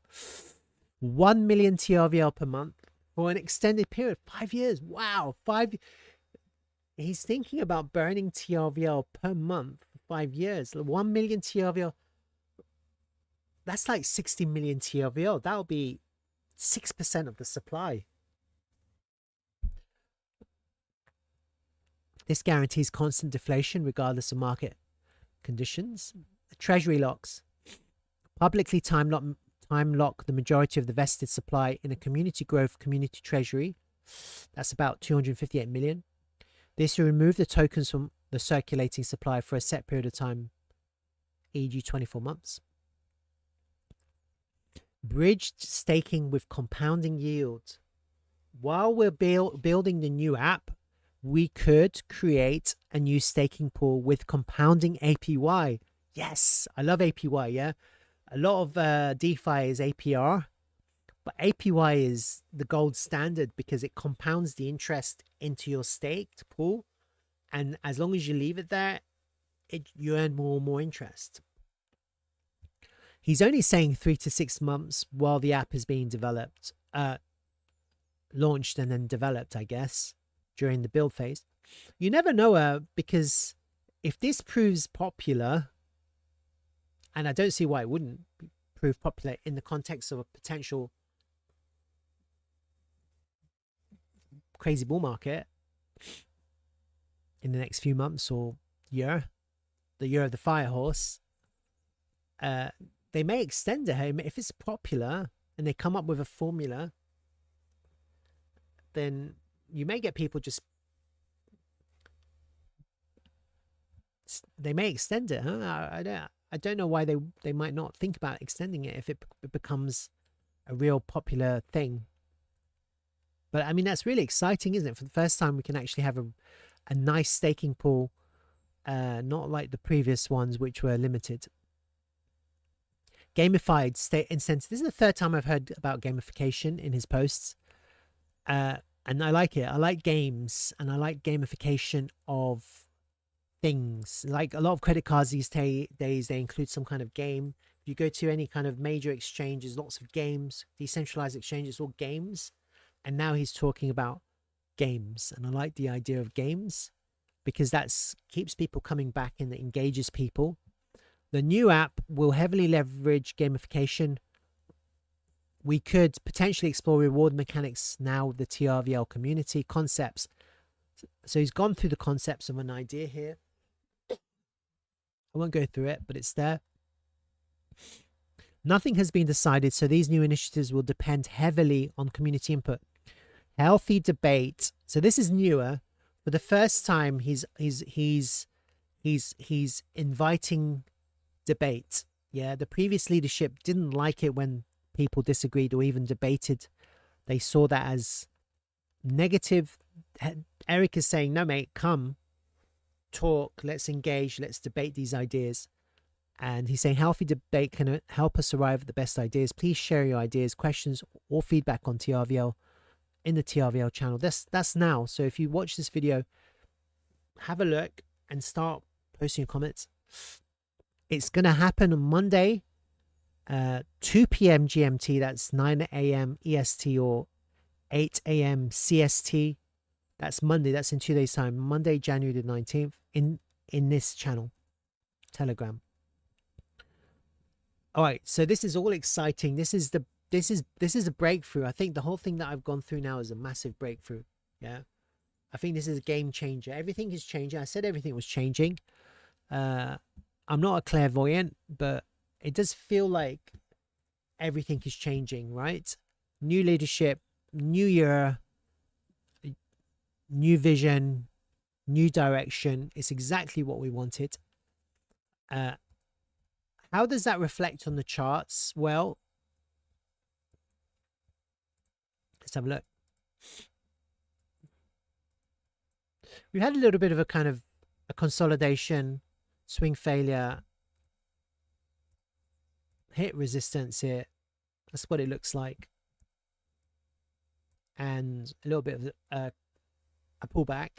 1 million TRVL per month for an extended period, 5 years. Wow, 5. He's thinking about burning TRVL per month for 5 years. 1 million TRVL. That's like 60 million TRVL. That'll be 6% of the supply. This guarantees constant deflation regardless of market conditions. Treasury locks. Publicly time lock the majority of the vested supply in a community growth community treasury. That's about 258 million. This will remove the tokens from the circulating supply for a set period of time, e.g. 24 months. Bridged staking with compounding yield. While we're building the new app, we could create a new staking pool with compounding APY. Yes, I love APY, yeah? A lot of DeFi is APR, but APY is the gold standard because it compounds the interest into your staked pool. And as long as you leave it there, you earn more and more interest. He's only saying 3 to 6 months while the app is being developed, launched and then developed, I guess. during the build phase. You never know, because if this proves popular, and I don't see why it wouldn't prove popular in the context of a potential crazy bull market in the next few months or year, the year of the fire horse, they may extend it. If it's popular and they come up with a formula, then you may get people just, they may extend it. I don't know why they might not think about extending it if it becomes a real popular thing. But I mean, that's really exciting, isn't it? For the first time, we can actually have a nice staking pool, not like the previous ones, which were limited. Gamified state incentive. This is the third time I've heard about gamification in his posts. And I like it. I like games, and I like gamification of things. Like a lot of credit cards these days, they include some kind of game. If you go to any kind of major exchanges, lots of games. Decentralized exchanges, all games. And now he's talking about games, and I like the idea of games because that keeps people coming back and it engages people. The new app will heavily leverage gamification. We could potentially explore reward mechanics now with the TRVL community concepts. So he's gone through the concepts of an idea here. I won't go through it, but it's there. Nothing has been decided, so these new initiatives will depend heavily on community input. Healthy debate. So this is newer. For the first time, he's inviting debate. Yeah, the previous leadership didn't like it when people disagreed or even debated. They saw that as negative. Eric is saying, no, mate, come, talk, let's engage, let's debate these ideas. And he's saying healthy debate can help us arrive at the best ideas. Please share your ideas, questions, or feedback on TRVL in the TRVL channel. That's now. So if you watch this video, have a look and start posting your comments. It's going to happen on Monday, 2 p.m. GMT. That's 9 a.m. EST or 8 a.m. CST. That's Monday. That's in 2 days' time. Monday, January the 19th in this channel, Telegram. All right, so this is all exciting. This is a breakthrough. I think the whole thing that I've gone through now is a massive breakthrough. Yeah, I think this is a game changer. Everything is changing. I said everything was changing. I'm not a clairvoyant, but it does feel like everything is changing, right? New leadership, new year, new vision, new direction. It's exactly what we wanted. How does that reflect on the charts? Well, let's have a look. We had a little bit of a kind of a consolidation, swing failure, hit resistance here. That's what it looks like. And a little bit of a pullback.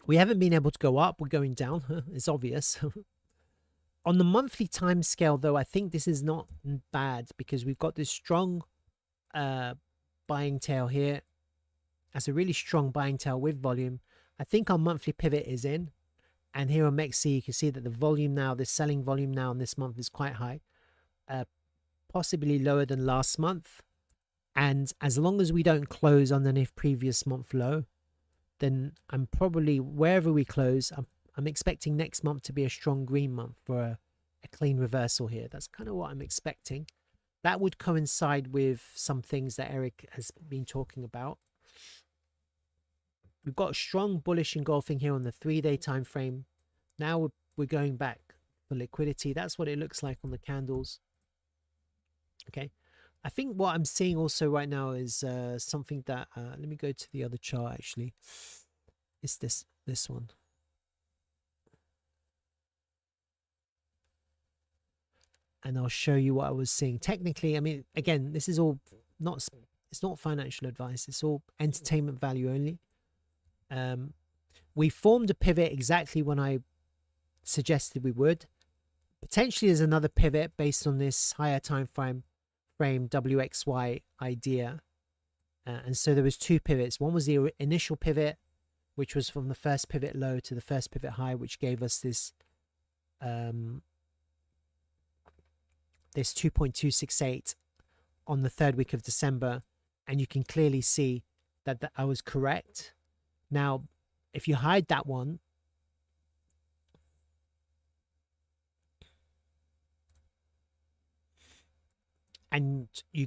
We haven't been able to go up. We're going down. It's obvious. On the monthly time scale, though, I think this is not bad because we've got this strong buying tail here. That's a really strong buying tail with volume. I think our monthly pivot is in. And here on MEXC, you can see that the volume now, the selling volume now in this month is quite high. Possibly lower than last month. And as long as we don't close underneath previous month low, then I'm probably, wherever we close, I'm expecting next month to be a strong green month for a clean reversal here. That's kind of what I'm expecting. That would coincide with some things that Eric has been talking about. We've got a strong bullish engulfing here on the 3-day time frame. Now we're going back for liquidity. That's what it looks like on the candles. Okay. I think what I'm seeing also right now is something that, let me go to the other chart actually. It's this one. And I'll show you what I was seeing. Technically, I mean, again, this is all not, it's not financial advice. It's all entertainment value only. We formed a pivot exactly when I suggested we would. Potentially there's another pivot based on this higher time frame WXY idea. And so there was two pivots. One was the initial pivot, which was from the first pivot low to the first pivot high, which gave us this this 2.268 on the third week of December. And you can clearly see that I was correct. Now, if you hide that one, and you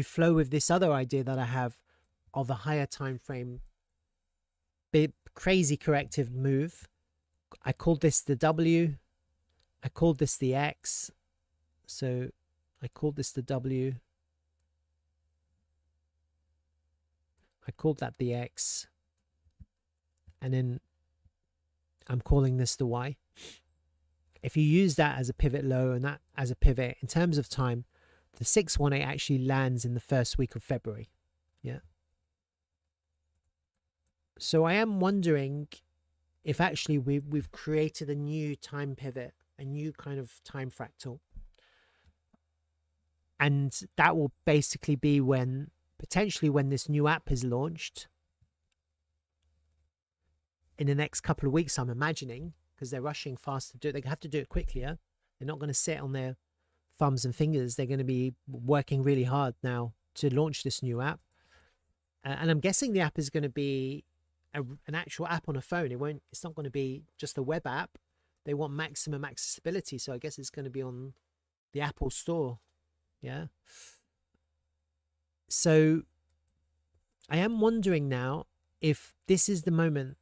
flow with this other idea that I have of a higher time frame, big crazy corrective move. I called this the W. I called this the X. So I called this the W. I called that the X. And then I'm calling this the Y. If you use that as a pivot low and that as a pivot in terms of time, the 618 actually lands in the first week of February. Yeah. So I am wondering if actually we've created a new time pivot, a new kind of time fractal. And that will basically be potentially when this new app is launched in the next couple of weeks, I'm imagining, because they're rushing fast to do it. They have to do it quickly. Yeah? They're not going to sit on their thumbs and fingers. They're going to be working really hard now to launch this new app. And I'm guessing the app is going to be an actual app on a phone. It's not going to be just a web app. They want maximum accessibility. So I guess it's going to be on the Apple Store. Yeah. So I am wondering now if this is the moment,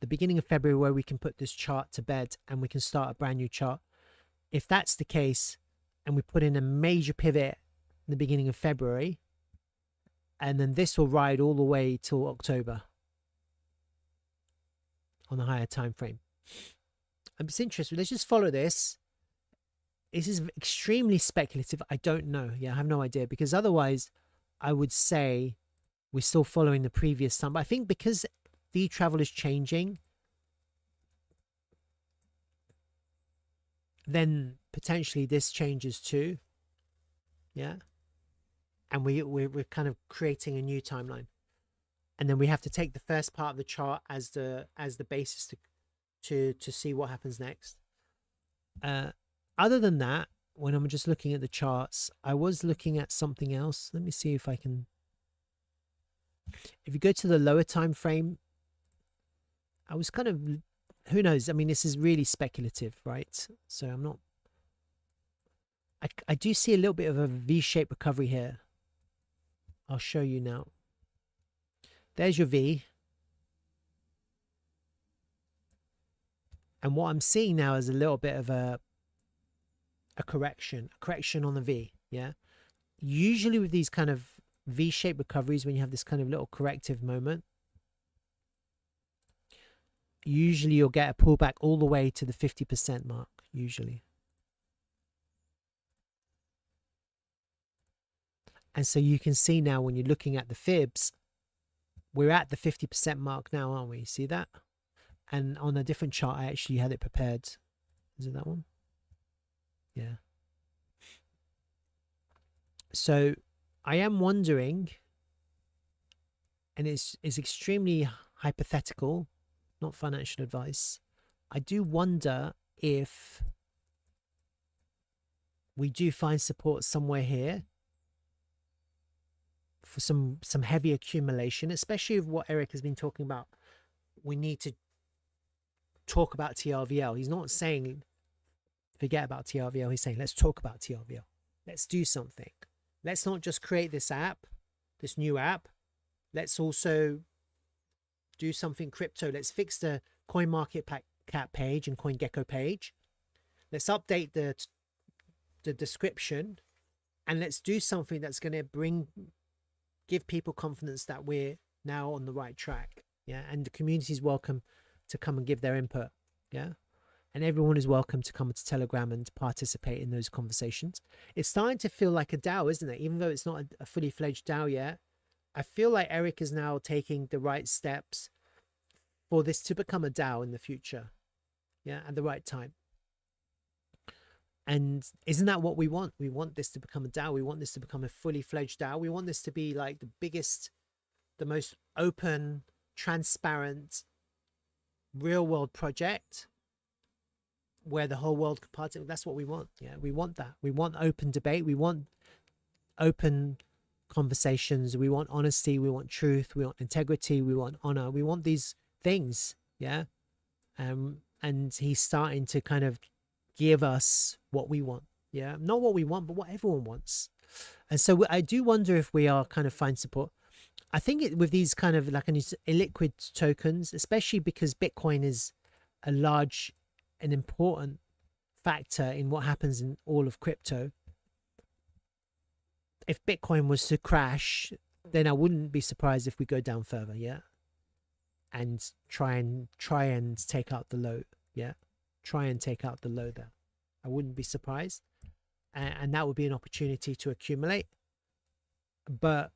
the beginning of February, where we can put this chart to bed and we can start a brand new chart. If that's the case, and we put in a major pivot in the beginning of February, and then this will ride all the way till October on the higher time frame. I'm just interested. Let's just follow this. This is extremely speculative. I don't know. Yeah, I have no idea, because otherwise I would say we're still following the previous time. But I think because the travel is changing, then potentially this changes too. Yeah. And we're kind of creating a new timeline. And then we have to take the first part of the chart as the basis to see what happens next. Other than that, when I'm just looking at the charts, I was looking at something else. Let me see if I can. If you go to the lower time frame, I was kind of, who knows? I mean, this is really speculative, right? So I'm not. I do see a little bit of a V-shaped recovery here. I'll show you now. There's your V. And what I'm seeing now is a little bit of a correction on the V. Yeah. Usually with these kind of V-shaped recoveries, when you have this kind of little corrective moment, usually you'll get a pullback all the way to the 50% mark, usually. And so you can see now when you're looking at the fibs, we're at the 50% mark now, aren't we? See that? And on a different chart, I actually had it prepared. Is it that one? Yeah. So I am wondering, and it's extremely hypothetical, not financial advice. I do wonder if we do find support somewhere here for some heavy accumulation, especially of what Eric has been talking about. We need to talk about TRVL. He's not saying forget about TRVL. He's saying let's talk about TRVL. Let's do something. Let's not just create this app, this new app. Let's also do something crypto. Let's fix the CoinMarketCap page and CoinGecko page. Let's update the description, and let's do something that's going to give people confidence that we're now on the right track. Yeah. And the community is welcome to come and give their input. Yeah. And everyone is welcome to come into Telegram and participate in those conversations. It's starting to feel like a DAO, isn't it? Even though it's not a fully fledged DAO yet, I feel like Eric is now taking the right steps for this to become a DAO in the future. Yeah. At the right time. And isn't that what we want? We want this to become a DAO. We want this to become a fully fledged DAO. We want this to be like the biggest, the most open, transparent, real world project where the whole world can participate. That's what we want. Yeah, we want that. We want open debate. We want open conversations. We want honesty. We want truth. We want integrity. We want honor. We want these things. Yeah. And he's starting to kind of give us what we want. Yeah, not what we want, but what everyone wants. And so I do wonder if we are kind of find support. I think with these kind of like illiquid tokens, especially because Bitcoin is a large and important factor in what happens in all of crypto. If Bitcoin was to crash, then I wouldn't be surprised if we go down further. Yeah. And try and take out the low. Yeah. Try and take out the low there. I wouldn't be surprised. And that would be an opportunity to accumulate. But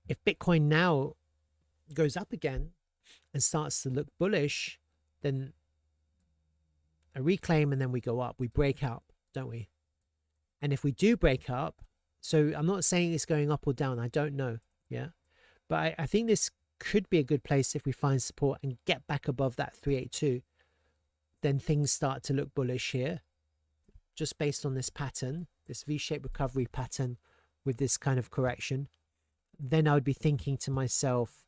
if Bitcoin now goes up again and starts to look bullish, then a reclaim and then we go up. We break up, don't we? And if we do break up, so I'm not saying it's going up or down. I don't know. Yeah. But I think this could be a good place if we find support and get back above that 382. Then things start to look bullish here. Just based on this pattern, this V-shaped recovery pattern with this kind of correction. Then I would be thinking to myself,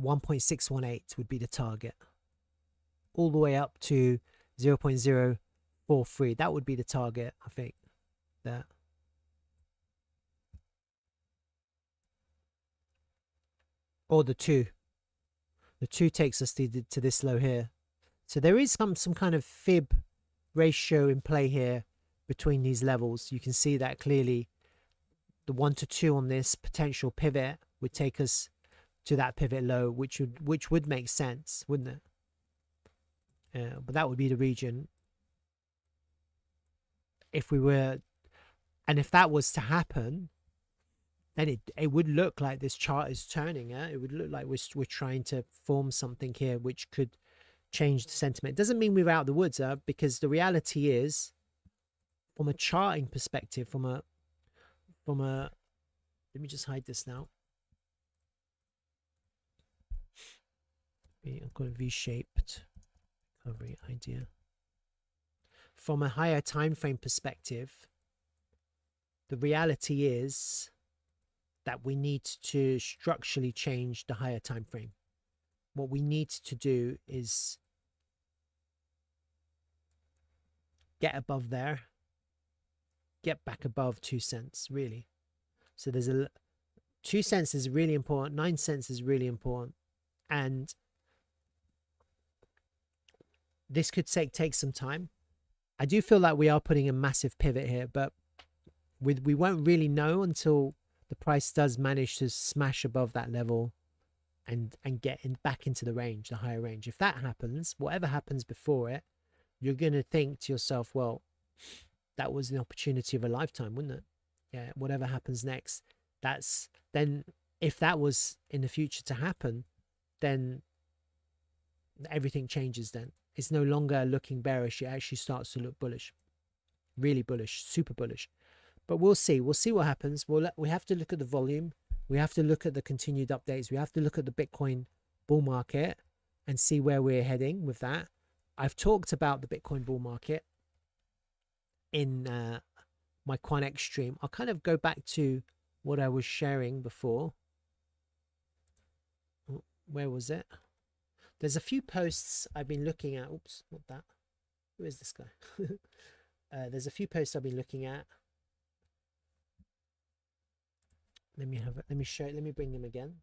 $1.618 would be the target. All the way up to 0.043. That would be the target, I think. That. Or the 2. The 2 takes us to this low here. So there is some kind of fib ratio in play here between these levels. You can see that clearly. The 1 to 2 on this potential pivot would take us to that pivot low, which would make sense, wouldn't it? But that would be the region. If we were, and if that was to happen, then it would look like this chart is turning. It would look like we're trying to form something here which could change the sentiment. It doesn't mean we're out of the woods, because the reality is, from a charting perspective, from a let me just hide this now. I've got a V-shaped recovery idea. From a higher time frame perspective, the reality is that we need to structurally change the higher time frame. What we need to do is get above there, get back above 2 cents, really. So there's 2 cents is really important, 9 cents is really important, and this could take some time. I do feel like we are putting a massive pivot here, but we won't really know until the price does manage to smash above that level and get back into the range, the higher range. If that happens, whatever happens before it, you're going to think to yourself, well, that was an opportunity of a lifetime, wouldn't it? Yeah, whatever happens next, then if that was in the future to happen, then everything changes then. It's no longer looking bearish. It actually starts to look bullish, really bullish, super bullish. But we'll see. We'll see what happens. We have to look at the volume. We have to look at the continued updates. We have to look at the Bitcoin bull market and see where we're heading with that. I've talked about the Bitcoin bull market in my QANX stream. I'll kind of go back to what I was sharing before. Where was it? There's a few posts I've been looking at. Oops, not that. Who is this guy? There's a few posts I've been looking at. Let me show it. Let me bring them again.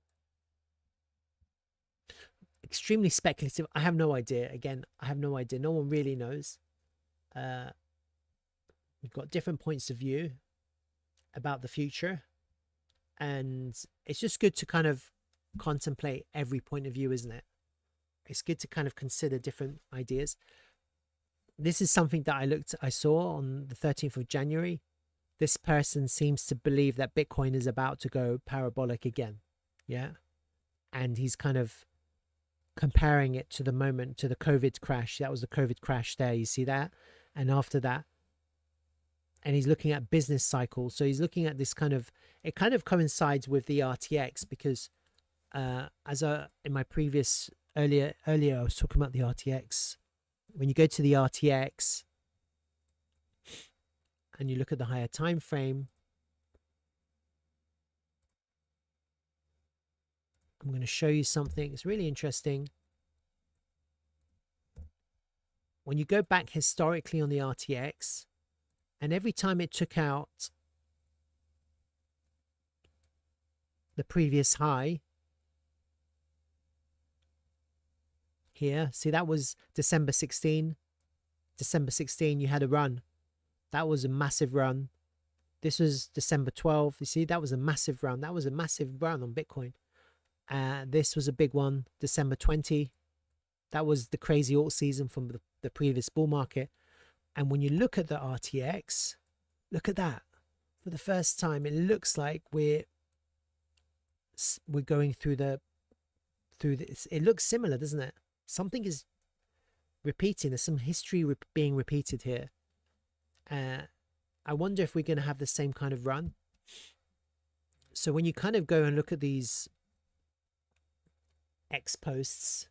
Extremely speculative. I have no idea. Again, I have no idea. No one really knows. We've got different points of view about the future. And it's just good to kind of contemplate every point of view, isn't it? It's good to kind of consider different ideas. This is something that I saw on the 13th of January. This person seems to believe that Bitcoin is about to go parabolic again. Yeah. And he's kind of comparing it to the moment, to the COVID crash. That was the COVID crash there. You see that? And after that, and he's looking at business cycles. So he's looking at this kind of, it kind of coincides with the RTX because in my previous earlier I was talking about the RTX. When you go to the RTX and you look at the higher time frame, I'm going to show you something. It's really interesting. When you go back historically on the RTX, and every time it took out the previous high here, see that was December 16. December 16, you had a run. That was a massive run. This was December 12. You see, that was a massive run. That was a massive run on Bitcoin. This was a big one, December 20. That was the crazy alt season from the previous bull market. And when you look at the RTX, look at that. For the first time, it looks like we're going through this. It looks similar, doesn't it? Something is repeating. There's some history being repeated here. I wonder if we're going to have the same kind of run. So when you kind of go and look at these X posts,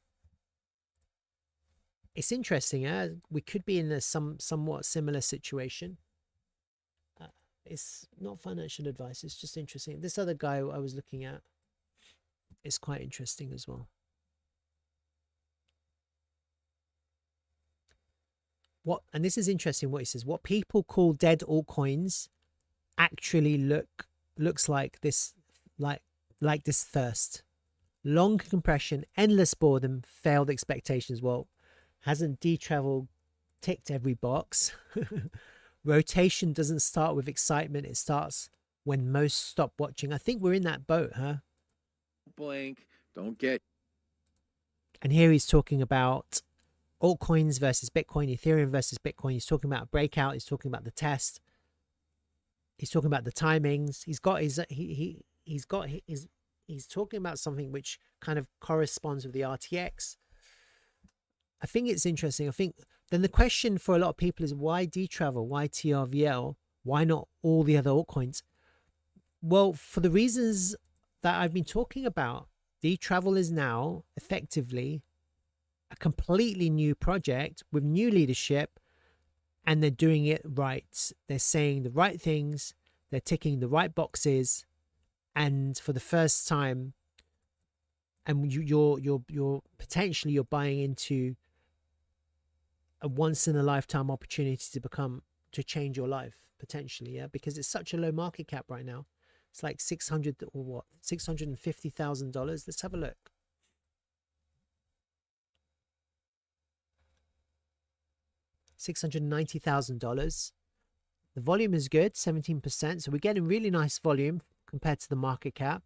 it's interesting. We could be in a somewhat similar situation. It's not financial advice. It's just interesting. This other guy I was looking at is quite interesting as well. And this is interesting what he says. What people call dead altcoins actually looks like this, like this first. Long compression, endless boredom, failed expectations. Well, hasn't D-Travel ticked every box? Rotation doesn't start with excitement. It starts when most stop watching. I think we're in that boat, huh? Blink. Don't get. And here he's talking about altcoins versus Bitcoin, Ethereum versus Bitcoin. He's talking about a breakout. He's talking about the test. He's talking about the timings. He's talking about something which kind of corresponds with the RTX. I think it's interesting. I think then the question for a lot of people is why D-Travel? Why TRVL? Why not all the other altcoins? Well, for the reasons that I've been talking about, D-Travel is now effectively a completely new project with new leadership, and they're doing it right. They're saying the right things. They're ticking the right boxes. And for the first time, and you're potentially buying into a once in a lifetime opportunity to change your life potentially, yeah, because it's such a low market cap right now. It's like $650,000. Let's have a look. $690,000. The volume is good, 17%. So we're getting really nice volume compared to the market cap.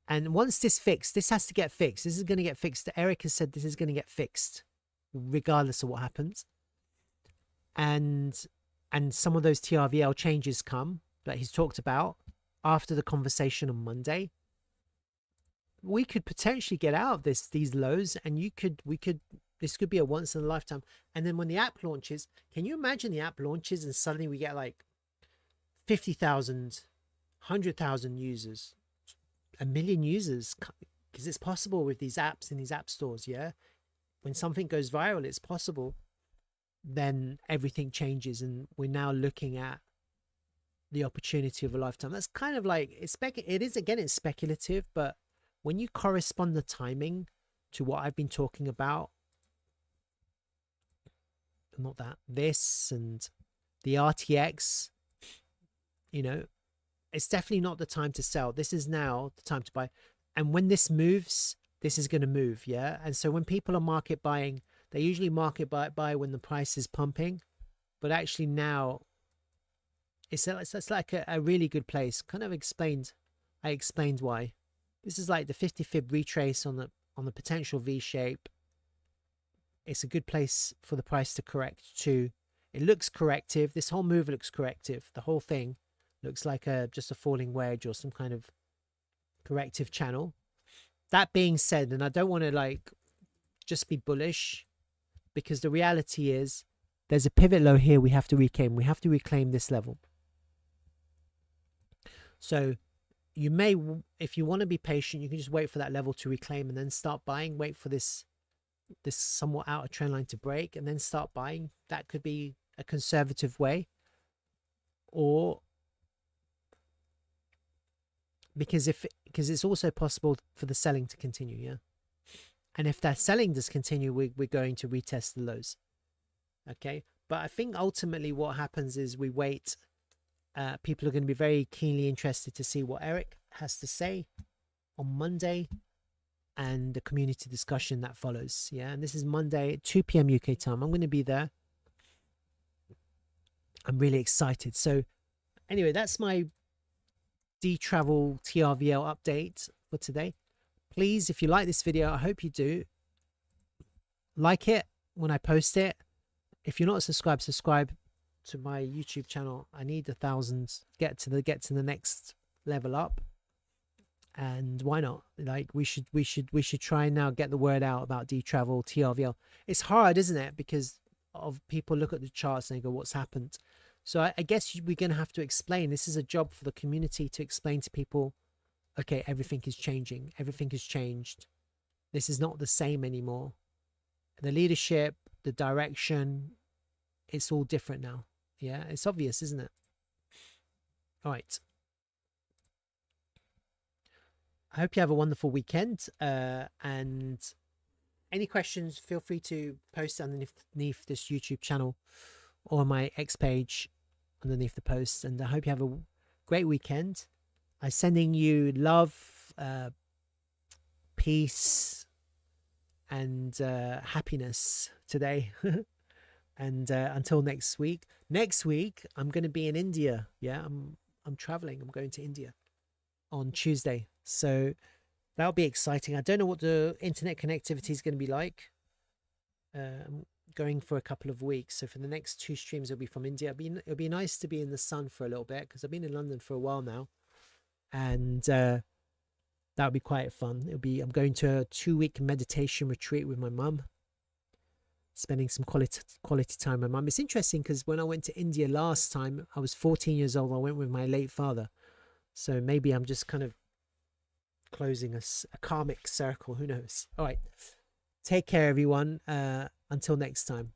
And once this fixed, this has to get fixed. This is going to get fixed. Eric has said this is going to get fixed regardless of what happens. And some of those TRVL changes come that he's talked about after the conversation on Monday. We could potentially get out of these lows, and this could be a once in a lifetime. And then when the app launches, can you imagine the app launches and suddenly we get like 50,000, 100,000 users, 1 million users? Because it's possible with these apps in these app stores, yeah? When something goes viral, it's possible. Then everything changes, and we're now looking at the opportunity of a lifetime. That's kind of like, it's speculative, but when you correspond the timing to what I've been talking about, not that, this and the RTX, it's definitely not the time to sell. This is now the time to buy. And when this moves, this is going to move, yeah? And so when people are market buying, they usually market buy when the price is pumping. But actually now, it's like a really good place. I explained why. This is like the 50 fib retrace on the potential V shape. It's a good place for the price to correct to. It looks corrective. This whole move looks corrective. The whole thing looks like just a falling wedge or some kind of corrective channel. That being said, and I don't want to like just be bullish, because the reality is there's a pivot low here we have to reclaim. We have to reclaim this level. So you may, if you want to be patient, you can just wait for that level to reclaim and then start buying. Wait for this somewhat outer trend line to break and then start buying. That could be a conservative way. Or because it's also possible for the selling to continue, yeah. And if that selling does continue, we're going to retest the lows. Okay, but I think ultimately what happens is we wait. People are going to be very keenly interested to see what Eric has to say on Monday and the community discussion that follows. Yeah, and this is Monday, 2 p.m. UK time. I'm going to be there. I'm really excited. So anyway, that's my D-Travel TRVL update for today. Please, if you like this video, I hope you do, like it when I post it. If you're not subscribed, subscribe to my YouTube channel. I need 1,000 get to the next level up. And why not? Like we should try and now get the word out about D-Travel TRVL. It's hard, isn't it? Because of people look at the charts and they go, what's happened? So I guess we're going to have to explain. This is a job for the community to explain to people, okay, everything is changing. Everything has changed. This is not the same anymore. The leadership, the direction, it's all different now. Yeah, it's obvious, isn't it? All right. I hope you have a wonderful weekend. And any questions, feel free to post underneath this YouTube channel or my X page underneath the post. And I hope you have a great weekend. I'm sending you love, peace, and happiness today. And until next week. Next week, I'm going to be in India. Yeah, I'm traveling. I'm going to India on Tuesday. So that'll be exciting. I don't know what the internet connectivity is going to be like. I'm going for a couple of weeks. So for the next 2 streams, it'll be from India. It'll be nice to be in the sun for a little bit because I've been in London for a while now. And that'll be quite fun. I'm going to a 2-week meditation retreat with my mum. Spending some quality time with my mum. It's interesting because when I went to India last time, I was 14 years old. I went with my late father. So maybe I'm just kind of closing a karmic circle. Who knows? All right. Take care, everyone. Until next time.